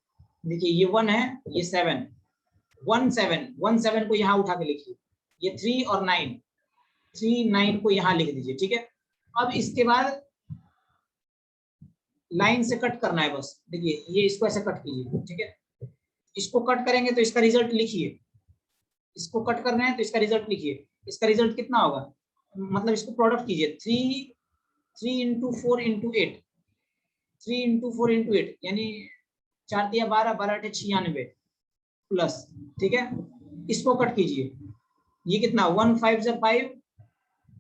देखिए ये 1 है, ये 7 1 7 को यहाँ उठा के लिखिए, ये 3 और 9 3 9 को यहाँ लिख दीजिए, ठीक है। अब इसके बाद लाइन से कट करना है बस, देखिए ये इसको ऐसे कट कीजिए, ठीक है। इसको कट करेंगे तो इसका रिजल्ट लिखिए, इसको कट करना है तो इसका रिजल्ट लिखिए, इसका रिजल्ट कितना होगा, मतलब इसको प्रोडक्ट कीजिए 3 इंटू 4 इंटू 8, 3 इंटू 4 इंटू 8 यानी 4 दिया 12 12 8 96 प्लस, ठीक है। इसको कट कीजिए, ये कितना 1 5 जब 5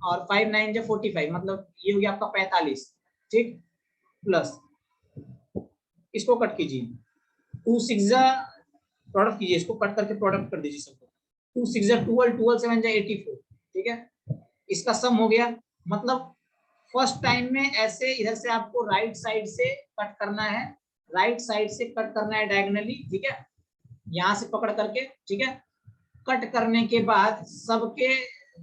और 5 9 जब 45, मतलब ये हो गया आपका 45, ठीक। प्लस इसको कट कीजिए 2 6 प्रोडक्ट कीजिए, इसको कट करके प्रोडक्ट कर दीजिए सबको, 2 6 12 12 7 84, ठीक है। इसका सम हो गया। मतलब फर्स्ट टाइम में ऐसे इधर से आपको राइट साइड से कट करना है, राइट साइड से कट करना है डायगोनली, ठीक है। यहां से पकड़ करके, ठीक है। कट करने के बाद सबके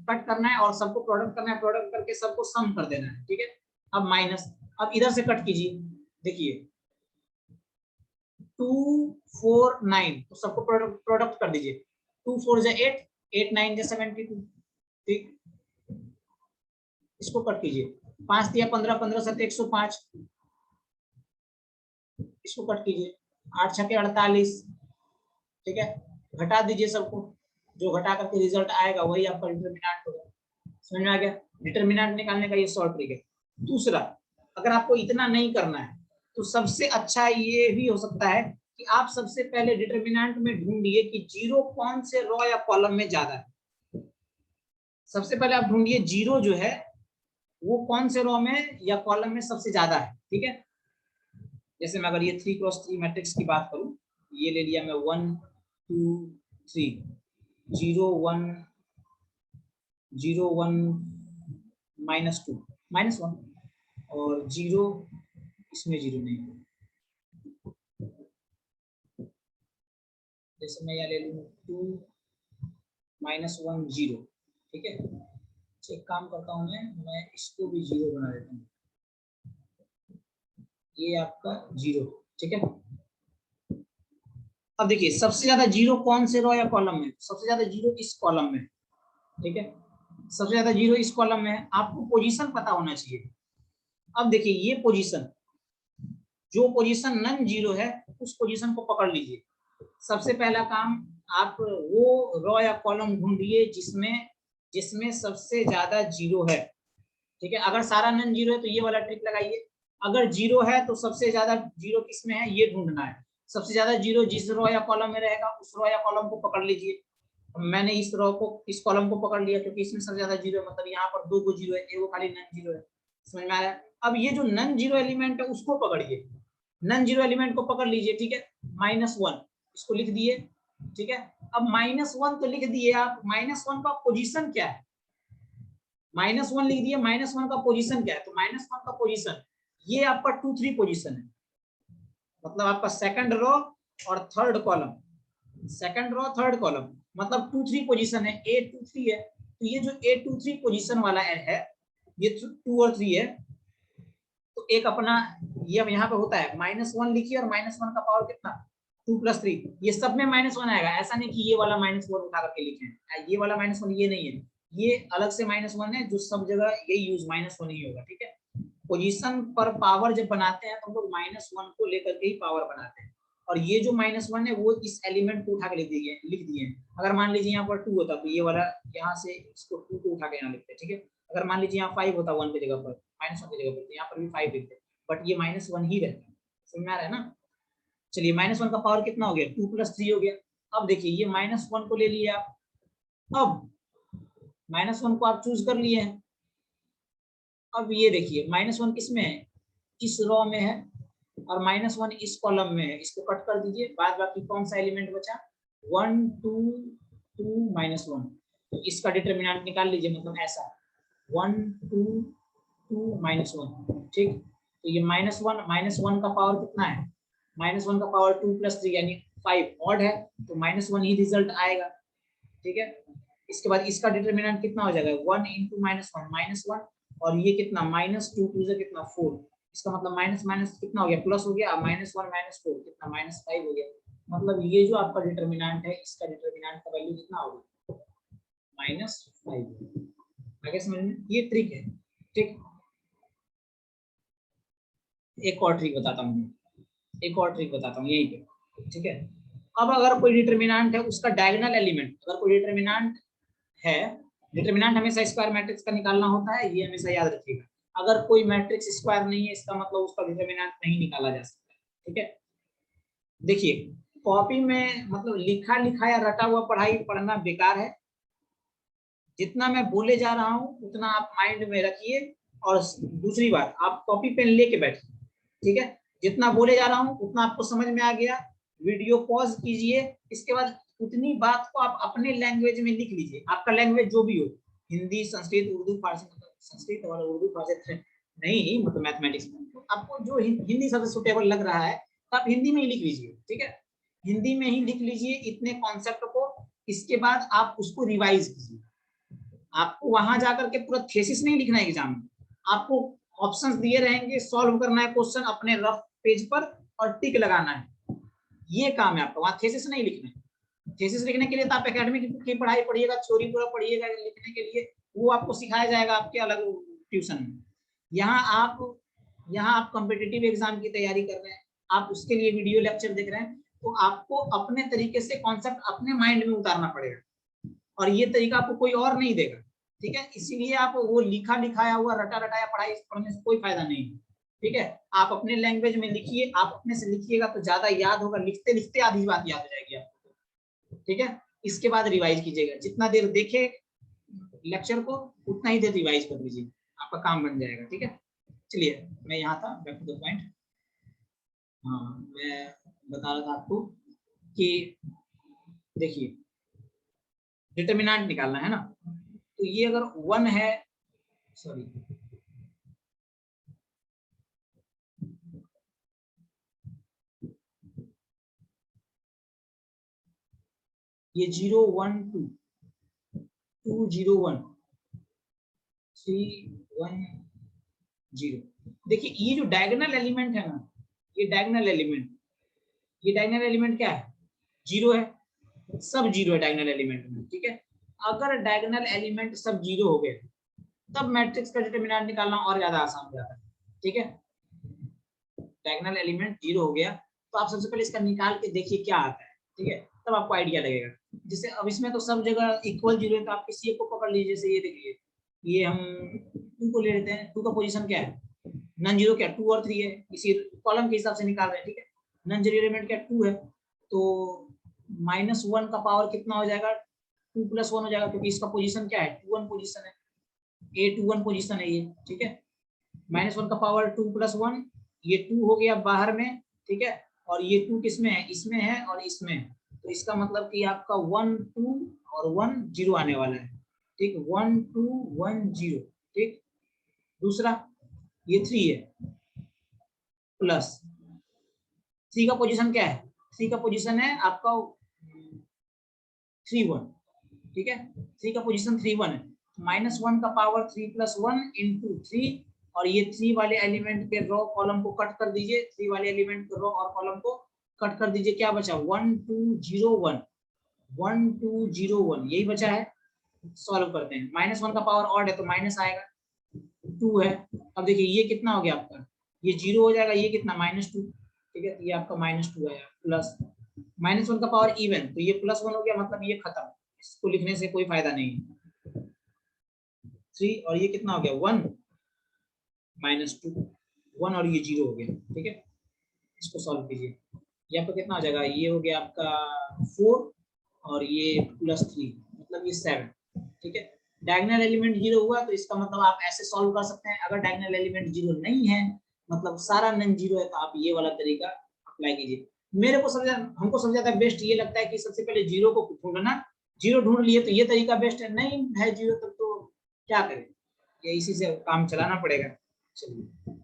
कट करना है और सबको प्रोडक्ट करना है, प्रोडक्ट करके सबको सम कर देना है, ठीक है। अब माइनस, अब इधर से कट कीजिए, देखिए 2 4 9 तो सबको प्रोडक्ट कर दीजिए, 2 4 जा 8 8 9 जा 72, ठीक। इसको कट कीजिए 5 दिया 15 15 7 105, इसको कट कीजिए, 8 छके 48, ठीक है, घटा दीजिए सबको, जो घटा करके रिजल्ट आएगा वही आपका डिटरमिनेंट होगा। समझ में आ गया? डिटरमिनेंट निकालने का ये शॉर्ट ट्रिक है। दूसरा, अगर आपको इतना नहीं करना है तो सबसे अच्छा ये भी हो सकता है कि आप सबसे पहले डिटरमिनेंट में ढूंढिए कि जीरो कौन से रो या कॉलम में ज्यादा है। सबसे पहले आप ढूंढिए जीरो जो है वो कौन से रो में या कॉलम में सबसे ज्यादा है, ठीक है। जैसे मैं अगर ये 3x3 मैट्रिक्स की बात करूं, ये ले लिया मैं 1 2 3, 0 1 0 1 -2 -1 और 0, इसमें 0 नहीं है। जैसे मैं यहाँ ले लूँ 2 -1 0, ठीक है। एक काम करता हूँ मैं इसको भी 0 बना देता हूँ, ये आपका 0, ठीक है। अब देखिए सबसे ज्यादा 0 कौन से रो या कॉलम में? सबसे ज्यादा 0 इस कॉलम में, ठीक है। सबसे ज्यादा 0 इस कॉलम में है, आपको पोजीशन पता होना चाहिए। अब देखिए ये पोजीशन, जो पोजीशन नन 0 है उस पोजीशन को पकड़ लीजिए। सबसे पहला काम, आप वो रो या कॉलम ढूंढिए जिसमें सबसे ज्यादा 0 है, ठीक है। अगर सारा नन 0 है तो ये वाला ट्रिक लगाइए, अगर 0 है तो सबसे ज्यादा 0 किस में है ये ढूंढना है। सबसे ज्यादा 0 जिस रो या कॉलम में रहेगा उस रो या कॉलम को पकड़ लीजिए। मैंने इस रो को, इस कॉलम को पकड़ लिया क्योंकि इसमें सबसे ज्यादा 0 है, मतलब यहाँ पर 2 को 0 है, एक खाली नन 0 है। समझ में आ रहा है? अब ये जो नन 0 एलिमेंट है उसको पकड़िए, नन 0 एलिमेंट को पकड़ लीजिए, ठीक है। -1 इसको लिख दिए, ठीक है। अब -1 तो लिख दिए आप, -1 का पोजीशन क्या है? -1 लिख दिए, -1 का पोजीशन क्या है? तो -1 का पोजीशन ये आपका 2 3 पोजीशन है, मतलब आपका सेकंड रो और third column, second row third column, मतलब 2 3 पोजीशन है, A 2 3 है। तो ये जो A 2 3 पोजीशन वाला है, ये 2 और 3 है, तो एक अपना ये अब यहाँ पे होता है -1 लिखिए, और -1 का पावर कितना? 2 + 3, ये सब में -1 आएगा। ऐसा नहीं कि ये वाला -1 उठा करके लिखे, ये वाला -1 ये नहीं है, ये अलग से -1 है जो सब जगह यही यूज -1 ही होगा, ठीक है। पोजीशन पर पावर जब बनाते हैं तो हम लोग -1 को लेकर के ही पावर बनाते हैं, और ये जो -1 है वो इस एलिमेंट को उठा के लिख दिए। अगर मान लीजिए यहाँ पर 2 होता तो ये वाला यहाँ से इसको 2 को उठा के यहाँ लिखते, ठीक है। अगर मान लीजिए यहाँ 5 होता 1 की जगह पर, -1 की जगह पर, तो यहाँ पर भी 5 लिखते, बट ये -1 ही रहता है। समझ में आ रहा है ना? चलिए -1 का पावर कितना हो गया? 2 + 3 हो गया। अब देखिए ये -1 को ले लिए आप, अब -1 को आप चूज कर लिए हैं। अब ये देखिए -1 किस में है? इस रो में है, और -1 इस कॉलम में है, इसको कट कर दीजिए, बाद बाकी कौन सा एलिमेंट बचा? 1 2 2 -1, तो इसका डिटरमिनेंट निकाल लीजिए, मतलब ऐसा 1 2 2 -1, ठीक। तो ये -1 का पावर कितना है? -1 का पावर 2 + 3 यानी 5 ऑड है, तो -1 ही रिजल्ट आएगा, ठीक है। इसके बाद इसका डिटरमिनेंट कितना हो जाएगा? 1 × -1 -1, और ये कितना? -2 2 से कितना 4, इसका मतलब माइनस माइनस कितना हो गया? प्लस हो गया। -1 -4 कितना? -5 हो गया। मतलब ये जो आपका डिटरमिनेंट है, इसका डिटरमिनेंट का वैल्यू कितना होगा? -5। आगे समझ में? ये ट्रिक है, ठीक। एक और ट्रिक बताता हूँ, यहीं पे, ठीक है। अब अगर कोई डिटरमिनेंट है, उसका डायगोनल एलिमेंट, अगर कोई डिटरमिनेंट है, डिटरमिनेंट हमेशा स्क्वायर मैट्रिक्स का निकालना होता है, ये हमेशा याद रखिएगा। अगर कोई मैट्रिक्स स्क्वायर नहीं है, इसका मतलब उसका डिटरमिनेंट नहीं निकाला जा सकता, ठीक है। देखिए कॉपी में मतलब लिखा लिखा या रटा हुआ पढ़ाई पढ़ना बेकार है। जितना मैं बोले जा रहा हूँ उतना आप माइंड में रखिए, और दूसरी बात, आप कॉपी पेन लेके बैठिए, ठीक है। जितना बोले जा रहा हूँ उतना आपको समझ में आ गया, वीडियो पॉज कीजिए, इसके बाद उतनी बात को आप अपने लैंग्वेज में लिख लीजिए, आपका लैंग्वेज जो भी हो, हिंदी संस्कृत उर्दू फारसी, मतलब संस्कृत और उर्दू फारसी नहीं, मतलब मैथमेटिक्स में तो आपको जो हिंदी सबसे सुटेबल लग रहा है तो आप हिंदी में ही लिख लीजिए, ठीक है। हिंदी में ही लिख लीजिए इतने कॉन्सेप्ट को। इसके बाद आप उसको रिवाइज कीजिए। आपको वहां जाकर के पूरा थीसिस नहीं लिखना है एग्जाम में, आपको ऑप्शंस दिए रहेंगे, सॉल्व करना है क्वेश्चन अपने रफ पेज पर और टिक लगाना है, ये काम है आपका, वहां थीसिस नहीं लिखना है। थीसिस लिखने के लिए तो आप एकेडमिक की पढ़ाई पढ़िएगा, थ्योरी पूरा पढ़िएगा, लिखने के लिए वो आपको सिखाया जाएगा आपके अलग ट्यूशन में। यहाँ आप कॉम्पिटिटिव एग्जाम की तैयारी कर रहे हैं, आप उसके लिए वीडियो लेक्चर देख रहे हैं, तो आपको अपने तरीके से कॉन्सेप्ट अपने माइंड में उतारना पड़ेगा, और ये तरीका आपको कोई और नहीं देगा, ठीक है। इसीलिए आप वो लिखा लिखाया हुआ रटा रटाया पढ़ाई पढ़ने से कोई फायदा नहीं है, ठीक है। आप अपने लैंग्वेज में लिखिए, आप अपने से लिखिएगा तो ज्यादा याद होगा, लिखते लिखते आधी बात याद हो जाएगी आपको, ठीक है। इसके बाद रिवाइज कीजिएगा, जितना देर देखे लेक्चर को उतना ही देर रिवाइज कर लीजिए, आपका काम बन जाएगा, ठीक है। चलिए, मैं यहाँ था, बैक टू द पॉइंट। हाँ, मैं बता रहा था आपको कि देखिए डिटरमिनेंट निकालना है ना, तो ये अगर 1 है, सॉरी ये 0 1 2 2 0 1 3 1 0, देखिए ये जो डायगोनल एलिमेंट है ना, ये डायगोनल एलिमेंट, ये डायगोनल एलिमेंट क्या है, 0 है, सब 0 है डायगोनल एलिमेंट में, ठीक है। अगर डायगोनल एलिमेंट सब 0 हो गए तब मैट्रिक्स का डिटरमिनेंट निकालना और ज्यादा आसान हो जाता है, ठीक है। डायगोनल एलिमेंट 0 हो गया तो आप सबसे पहले इसका निकाल के देखिए क्या आता है, ठीक है, तब आपको आइडिया लगेगा। जैसे अब इसमें तो सब जगह इक्वल 0 है, तो आप किसी एक को पकड़ लीजिए, जैसे ये देखिए, ये हम 2 को ले लेते हैं, 2 का पोजीशन क्या है, नॉन जीरो क्या 2 और 3 है, इसी कॉलम के हिसाब से निकाल रहे हैं, ठीक है। नॉन जीरो एलिमेंट क्या 2 है, तो -1 का पावर कितना हो जाएगा, 2 + 1 हो जाएगा, क्योंकि इसका पोजीशन क्या है 2 1 पोजीशन है, A21 पोजीशन है ये, ठीक है। -1 का पावर 2 + 1, ये 2 हो गया बाहर में, ठीक है, और ये 2 किसमें है, इसमें है और इसमें है, तो इसका मतलब कि आपका 1 2 और 1 0 आने वाला है, ठीक, 1 2 1 0, ठीक। दूसरा ये 3 है, प्लस 3 का पोजीशन क्या है, 3 का पोजीशन है आपका 3 1, ठीक है, 3 का पोजीशन 3 1 है, -1 का पावर 3 + 1 × 3, और ये 3 वाले एलिमेंट के रो कॉलम को कट कर दीजिए, 3 वाले एलिमेंट के रो और कॉलम को कट कर दीजिए, क्या बचा 1 2 0 1 1 2 0 1, यही बचा है। सॉल्व करते हैं, -1 का पावर ऑड है तो माइनस आएगा, 2 है, अब देखिए ये कितना हो गया आपका, ये 0 हो जाएगा, ये कितना -2, ठीक है, तो ये आपका -2 आया, प्लस -1 का पावर इवन, तो ये +1 हो गया, मतलब ये खत्म, इसको लिखने से कोई फायदा नहीं है, 3 और ये कितना हो गया 1 -2 1 और ये 0 हो गया, ठीक है। इसको सॉल्व कीजिए, ये आपका कितना हो जाएगा, ये हो गया आपका 4 और ये +3 मतलब ये 7, ठीक है। डायगोनल एलिमेंट 0 हुआ तो इसका मतलब आप ऐसे सॉल्व कर सकते हैं, अगर डायगोनल एलिमेंट 0 नहीं है, मतलब सारा नॉन 0 है, तो आप ये वाला तरीका अप्लाई कीजिए। मेरे को हमको सबसे ज्यादा बेस्ट ये लगता है कि सबसे पहले 0 को ढूंढना, 0 ढूंढ लिए तो ये तरीका बेस्ट है, नहीं है 0 तब तो क्या करें, ये इसी से काम चलाना पड़ेगा। चलिए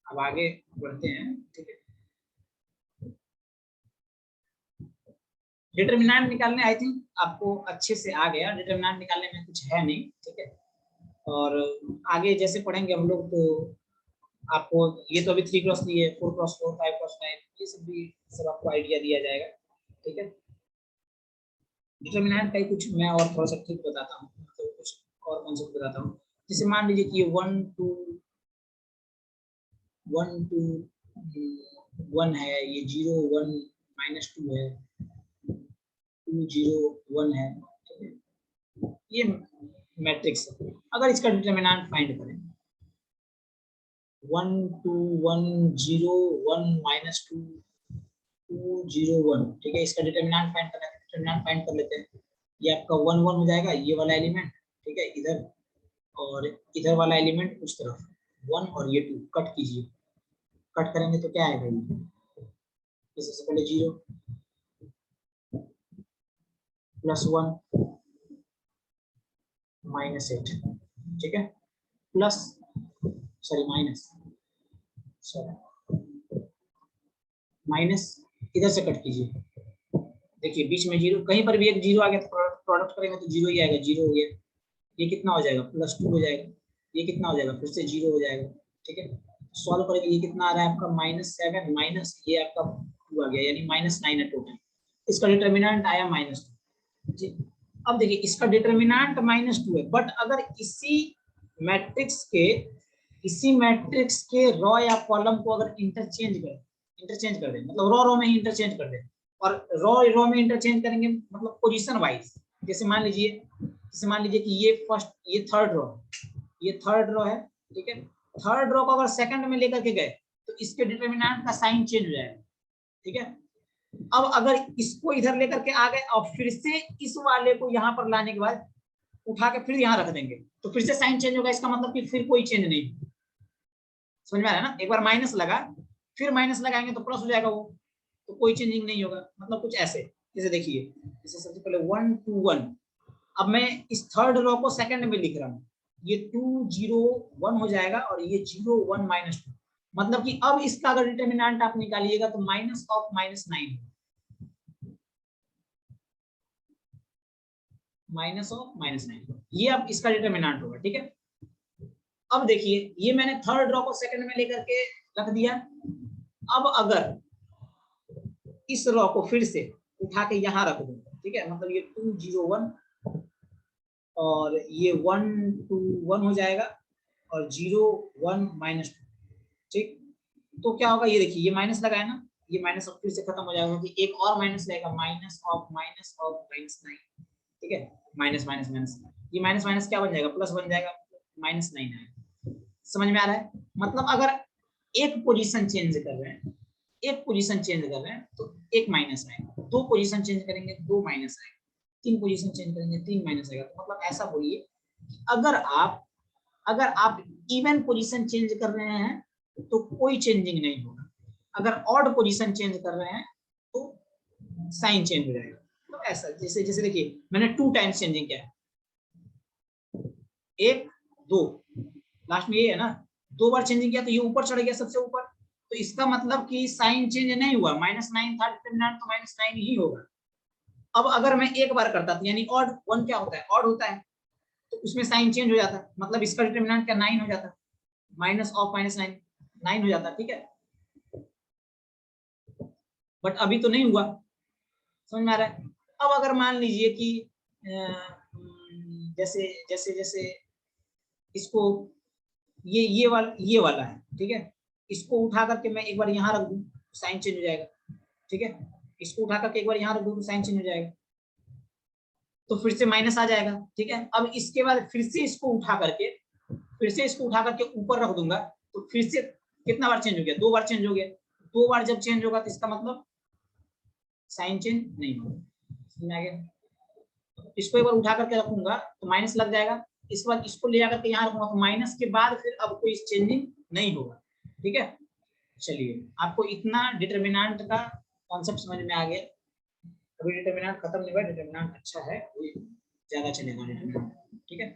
अब आगे बढ़ते हैं, ठीक है। डिटरमिनेंट निकालने आई थिंक आपको अच्छे से आ गया, डिटरमिनेंट निकालने में कुछ है नहीं, ठीक है। और आगे जैसे पढ़ेंगे हम लोग तो आपको ये तो अभी 3x3 है, 4x4 5x5 ये सब भी सब आपको आइडिया दिया जाएगा, ठीक है। डिटरमिनेंट का ही कुछ मैं और थोड़ा सा ट्रिक बताता हूँ, तो कुछ और कॉन्सेप्ट बताता हूँ। जैसे मान लीजिए कि ये 1 2 1 2 1 है, ये 0 1 -2 है, 2 0 1 है, ठीक है। ये मैट्रिक्स है, अगर इसका डिटरमिनेंट फाइंड करें 1 2 1 0 1 -2 2 0 1, ठीक है। इसका डिटरमिनेंट फाइंड करना है, डिटरमिनेंट फाइंड कर लेते हैं। ये आपका 1 1 हो जाएगा, ये वाला एलिमेंट, ठीक है, इधर, और इधर वाला एलिमेंट उस तरफ 1 और ये 2 कट कीजिए, कट करेंगे तो क्या आएगा, ये सबसे पहले 0 +1 -8, ठीक है, प्लस सॉरी माइनस इधर से कट कीजिए, देखिए बीच में 0, कहीं पर भी एक 0 आ गया तो प्रोडक्ट करेंगे तो 0 ही आएगा, 0 हो गया, ये कितना हो जाएगा +2 हो जाएगा, ये कितना हो जाएगा फिर से 0 हो जाएगा, ठीक है। सॉल्व करेंगे, ये कितना आ रहा है आपका -7 माइनस ये आपका 2 आ गया, यानी -9 है टोटल, इसका डिटरमिनेंट आया -2, ठीक। अब देखिए इसका डिटरमिनेंट -2 है, बट अगर इसी मैट्रिक्स के रो या कॉलम को अगर इंटरचेंज करें, इंटरचेंज कर दें, मतलब रो में ही इंटरचेंज कर दें। और रो में इंटरचेंज करेंगे मतलब पोजीशन वाइज। जैसे मान लीजिए कि ये फर्स्ट, ये थर्ड रो है, ठीक है। थर्ड रो को अगर सेकंड में लेकर के गए तो इसके डिटरमिनेंट का साइन चेंज हो जाएगा, ठीक है। अब अगर इसको इधर लेकर के आ गए और फिर से इस वाले को यहाँ पर लाने के बाद उठा के फिर यहाँ रख देंगे तो फिर से साइन चेंज होगा। इसका मतलब कि फिर कोई चेंज नहीं, समझ में आ रहा है ना। एक बार माइनस लगा, फिर माइनस लगाएंगे तो प्लस हो जाएगा वो, तो कोई चेंजिंग नहीं होगा। मतलब कुछ ऐसे, जैसे देखिए, जैसे सबसे पहले 1 2 1। अब मैं इस थर्ड रो को सेकंड में लिख रहा हूँ, ये 2 0 1 हो जाएगा और ये 0 1 -2। मतलब कि अब इसका अगर डिटरमिनेंट आप निकालिएगा तो माइनस ऑफ -9, माइनस ऑफ -9, ये अब इसका डिटरमिनेंट होगा, ठीक है। अब देखिए, ये मैंने थर्ड रो को सेकंड में लेकर के रख दिया। अब अगर इस रो को फिर से उठा के यहाँ रख दूं, ठीक है, मतलब ये 2 0 1 और ये 1 2 1 हो जाएगा और 0 1 -2, ठीक। तो क्या होगा, ये देखिए, ये माइनस लगा है ना, ये माइनस अब फिर से खत्म हो जाएगा कि एक और माइनस लगेगा, माइनस ऑफ -9, ठीक है। माइनस माइनस माइनस, ये माइनस माइनस क्या बन जाएगा, प्लस बन जाएगा, -9 आएगा। समझ में आ रहा है। मतलब अगर एक पोजीशन चेंज कर रहे हैं, तो एक माइनस आएगा, दो पोजीशन चेंज करेंगे 2 माइनस आएगा, तीन पोजीशन चेंज करेंगे 3 माइनस आएगा। तो मतलब ऐसा बोलिए कि अगर आप इवन पोजीशन चेंज कर रहे हैं तो कोई चेंजिंग नहीं होगा, अगर ऑड पोजीशन चेंज कर रहे हैं तो साइन चेंज हो जाएगा। तो ऐसा, जैसे जैसे देखिए, मैंने 2 टाइम्स चेंजिंग किया है, 1 2, लास्ट में ये है ना, 2 बार चेंजिंग किया तो ये ऊपर चढ़ गया सबसे ऊपर, तो इसका मतलब कि साइन चेंज नहीं हुआ, -9 था डिटरमिनेंट तो -9 ही होगा। अब अगर मैं एक बार करता तो यानी ऑड 1 क्या होता है, ऑड होता है, तो उसमें साइन चेंज हो जाता, मतलब इसका डिटरमिनेंट क्या 9 हो जाता, माइनस ऑफ -9 9 हो जाता, ठीक है। बट अभी तो नहीं हुआ, समझ में आ रहा है। अब अगर मान लीजिए कि जैसे जैसे जैसे इसको ये वाला है, ठीक है, इसको उठा करके मैं एक बार यहाँ रख दूं साइन चेंज हो जाएगा, ठीक है। इसको उठा करके एक बार यहाँ रख दूं तो साइन चेंज हो जाएगा, तो फिर से माइनस आ जाएगा, ठीक है। अब इसके बाद फिर से इसको उठा करके ऊपर रख दूंगा तो फिर से कितना बार चेंज हो गया, 2 बार चेंज हो गया। 2 बार जब चेंज होगा तो इसका मतलब साइन चेंज नहीं होगा, समझ में आ गया। इसको एक बार उठा करके रखूंगा तो माइनस लग जाएगा, इस बार इसको ले जाकर के यहाँ रखूंगा तो माइनस के बाद फिर अब कोई चेंजिंग नहीं होगा, ठीक है। चलिए, आपको इतना डिटरमिनेंट का कॉन्सेप्ट समझ में आ गया। अभी डिटरमिनेंट खत्म नहीं हुआ, डिटरमिनेंट अच्छा है, ज्यादा चलेगा डिटरमिनेंट, ठीक है।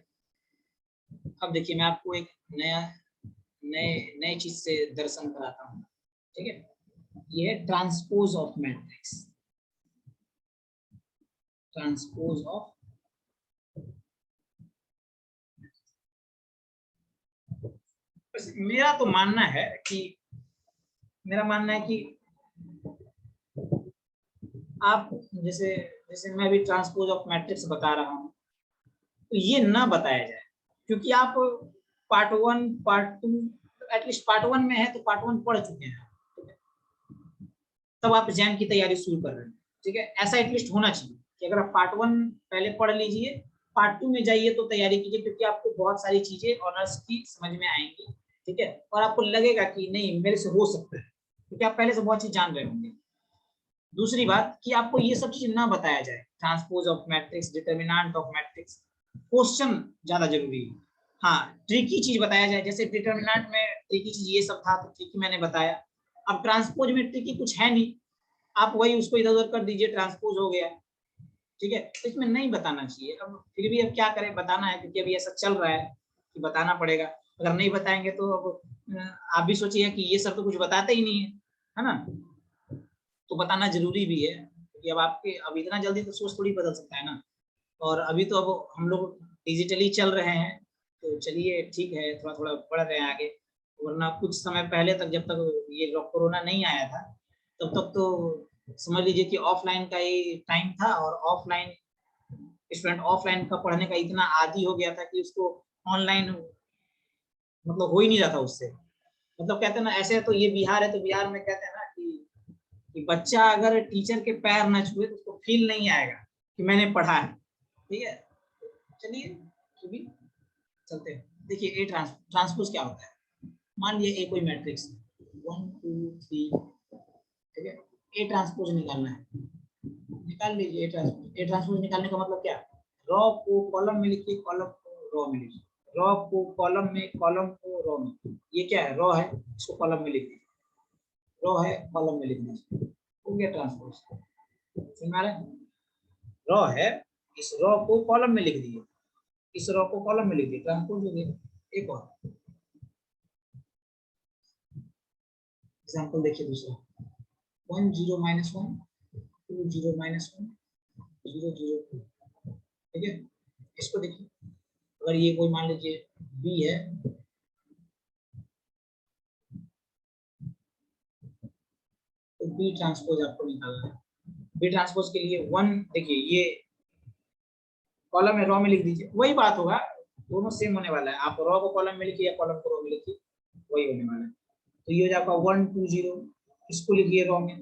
अब देखिए, मैं आपको एक नए चीज से दर्शन कराता हूँ, ठीक है। ये है transpose of matrix, transpose of, मेरा तो मानना है कि आप जैसे जैसे मैं भी ट्रांसपोज ऑफ मैट्रिक्स बता रहा हूँ तो ये ना बताया जाए, क्योंकि आप पार्ट 1 पार्ट 2 एटलीस्ट पार्ट 1 में है तो पार्ट 1 पढ़ चुके हैं, तब आप एग्जाम की तैयारी शुरू कर रहे हैं, ठीक है। ऐसा एटलीस्ट होना चाहिए कि अगर आप पार्ट 1 पहले पढ़ लीजिए, पार्ट 2 में जाइए तो तैयारी कीजिए, क्योंकि आपको बहुत सारी चीजें ऑनर्स की समझ में आएंगी, ठीक है। और आपको लगेगा कि नहीं, मेरे से हो सकता है, क्योंकि आप पहले से बहुत चीज जान रहे होंगे। दूसरी बात कि आपको ये सब चीज ना बताया जाए, transpose of matrix, determinant of matrix, question ज्यादा जरूरी है। हाँ, ट्रिकी चीज बताया जाए, जैसे डिटरमिनेंट में ट्रिकी चीज ये सब था तो ट्रिकी मैंने बताया। अब ट्रांसपोज में ट्रिकी कुछ है नहीं, आप वही उसको इधर उधर कर दीजिए, ट्रांसपोज हो गया, ठीक है। तो इसमें नहीं बताना चाहिए। अब फिर भी अब क्या करें, बताना है, क्योंकि अभी ऐसा चल रहा है कि बताना पड़ेगा। अगर नहीं बताएंगे तो अब आप भी सोचिए कि ये सब तो कुछ बताते ही नहीं है ना, तो बताना जरूरी भी है, क्योंकि अब इतना जल्दी तो सोच थोड़ी बदल सकता है ना। और अभी तो अब हम लोग डिजिटली चल रहे हैं, तो चलिए ठीक है, थोड़ा थोड़ा बढ़ रहे हैं आगे। वरना कुछ समय पहले तक, जब तक ये कोरोना नहीं आया था, तब तक तो समझ लीजिए कि ऑफलाइन का ही टाइम था, और ऑफलाइन स्टूडेंट ऑफलाइन का पढ़ने का इतना आदी हो गया था कि उसको ऑनलाइन मतलब हो ही नहीं रहा था उससे। मतलब कहते हैं ना, ऐसे तो ये बिहार है, तो बिहार में कहते हैं ना कि बच्चा अगर टीचर के पैर न छुए तो उसको फील नहीं आएगा कि मैंने पढ़ा है। ठीक है, चलिए भी चलते हैं। देखिए ए ट्रांसपोज क्या होता है। मान लिया ए कोई मैट्रिक्स 1 2 3, ठीक है, ए ट्रांसपोज निकालना है, निकाल लीजिए। ए ट्रांसपोज निकालने का मतलब क्या, रॉ को कॉलम में लिखिए, कॉलम को रॉ में लिखिए, रॉ को कॉलम में, कॉलम को रॉ में। ये क्या है, रॉ है, इसको कॉलम में लिख दीजिए, रॉ है कॉलम में लिख दीजिए, हो गया ट्रांसपोज। समझ आ रहा है, रॉ है, इस रॉ को कॉलम में लिख दीजिए, इस रॉ को कॉलम में लिख दीजिए, ट्रांसपोज हो गया। एक और एग्जांपल देखिए दूसरा, 1 0 -1 2 0 -1 0 0 2, ठीक है। इसको देखिए, अगर ये कोई मान लीजिए बी है, तो बी ट्रांसपोज आपको निकालना है। बी ट्रांसपोज के लिए 1, देखिए ये कॉलम में रॉ में लिख दीजिए, वही बात होगा, दोनों सेम होने वाला है। आप रॉ को कॉलम में लिखिए या कॉलम को रॉ में लिखिए, वही होने वाला है। तो ये हो जाएगा 1 2 0, इसको लिखिए रॉ में,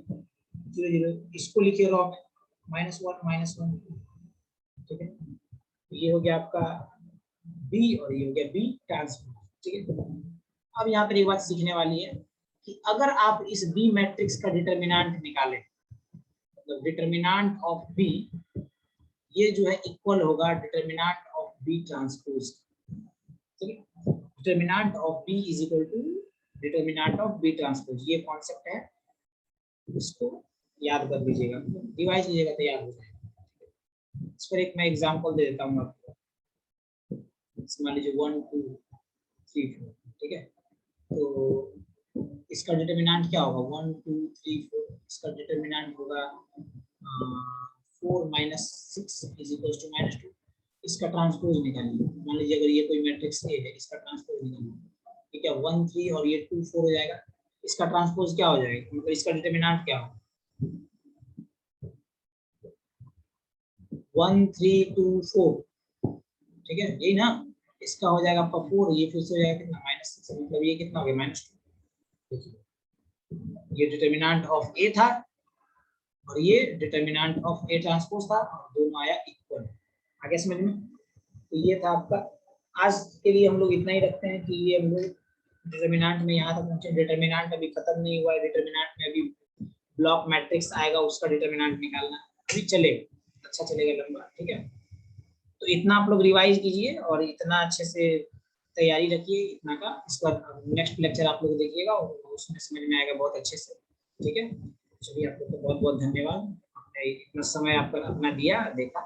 0 0, इसको लिखिए रॉ में, -1 -1, ठीक है। ये हो गया आपका बी और ये हो गया बी ट्रांसपोज, ठीक है। अब यहाँ पर एक बात सीखने वाली है कि अगर आप इस बी मैट्रिक्स का डिटर्मिनेंट निकालें, मतलब डिटर्मिनेंट ऑफ बी, ये जो है इक्वल होगा डिटर्मिनेंट ऑफ बी ट्रांसपोज, ठीक है। Determinant of B is equal to determinant of B transpose, ये कॉन्सेप्ट है, इसको याद कर लीजिएगा, रिवाइज कीजिएगा तो याद हो जाएगा। इस पर एक मैं एग्जांपल दे देता हूँ आपको, मान लीजिए 1 2 3 4, ठीक है। तो इसका डिटर्मिनेंट क्या होगा, 1 2 3 4, इसका डिटर्मिनेंट होगा 4 -6 इज इक्वल टू -2। इसका ट्रांसपोज निकालिए, मान लीजिए अगर ये कोई मैट्रिक्स ए है, इसका ट्रांसपोज निकालिए, ठीक है। 1 3 और ये 2 4 हो जाएगा, इसका ट्रांसपोज क्या हो जाएगा, मतलब इसका डिटर्मिनेंट क्या होगा, 1 3 2 4, ठीक है, यही ना। इसका हो जाएगा आपका 4, ये फिर से हो जाएगा कितना, -6, मतलब ये कितना हो गया, -2। देखिए ये डिटर्मिनेंट ऑफ ए था और ये डिटर्मिनेंट ऑफ ए ट्रांसपोज था, और दोनों आया इक्वल। आगे समझ में। तो ये था आपका, आज के लिए हम लोग इतना ही रखते हैं कि ये हम लोग डिटर्मिनेंट में यहाँ तक पहुंचे। डिटर्मिनेंट अभी खत्म नहीं हुआ है, डिटर्मिनेंट में अभी ब्लॉक मैट्रिक्स आएगा, उसका डिटर्मिनेंट निकालना अभी चलेगा, अच्छा चलेगा लंबा, ठीक है। तो इतना आप लोग रिवाइज कीजिए और इतना अच्छे से तैयारी रखिए इतना का। इसका नेक्स्ट लेक्चर आप लोग देखिएगा और उसमें समझ में आएगा बहुत अच्छे से, ठीक है। चलिए आप लोग को बहुत बहुत धन्यवाद, आपने इतना समय आपका अपना दिया देखा।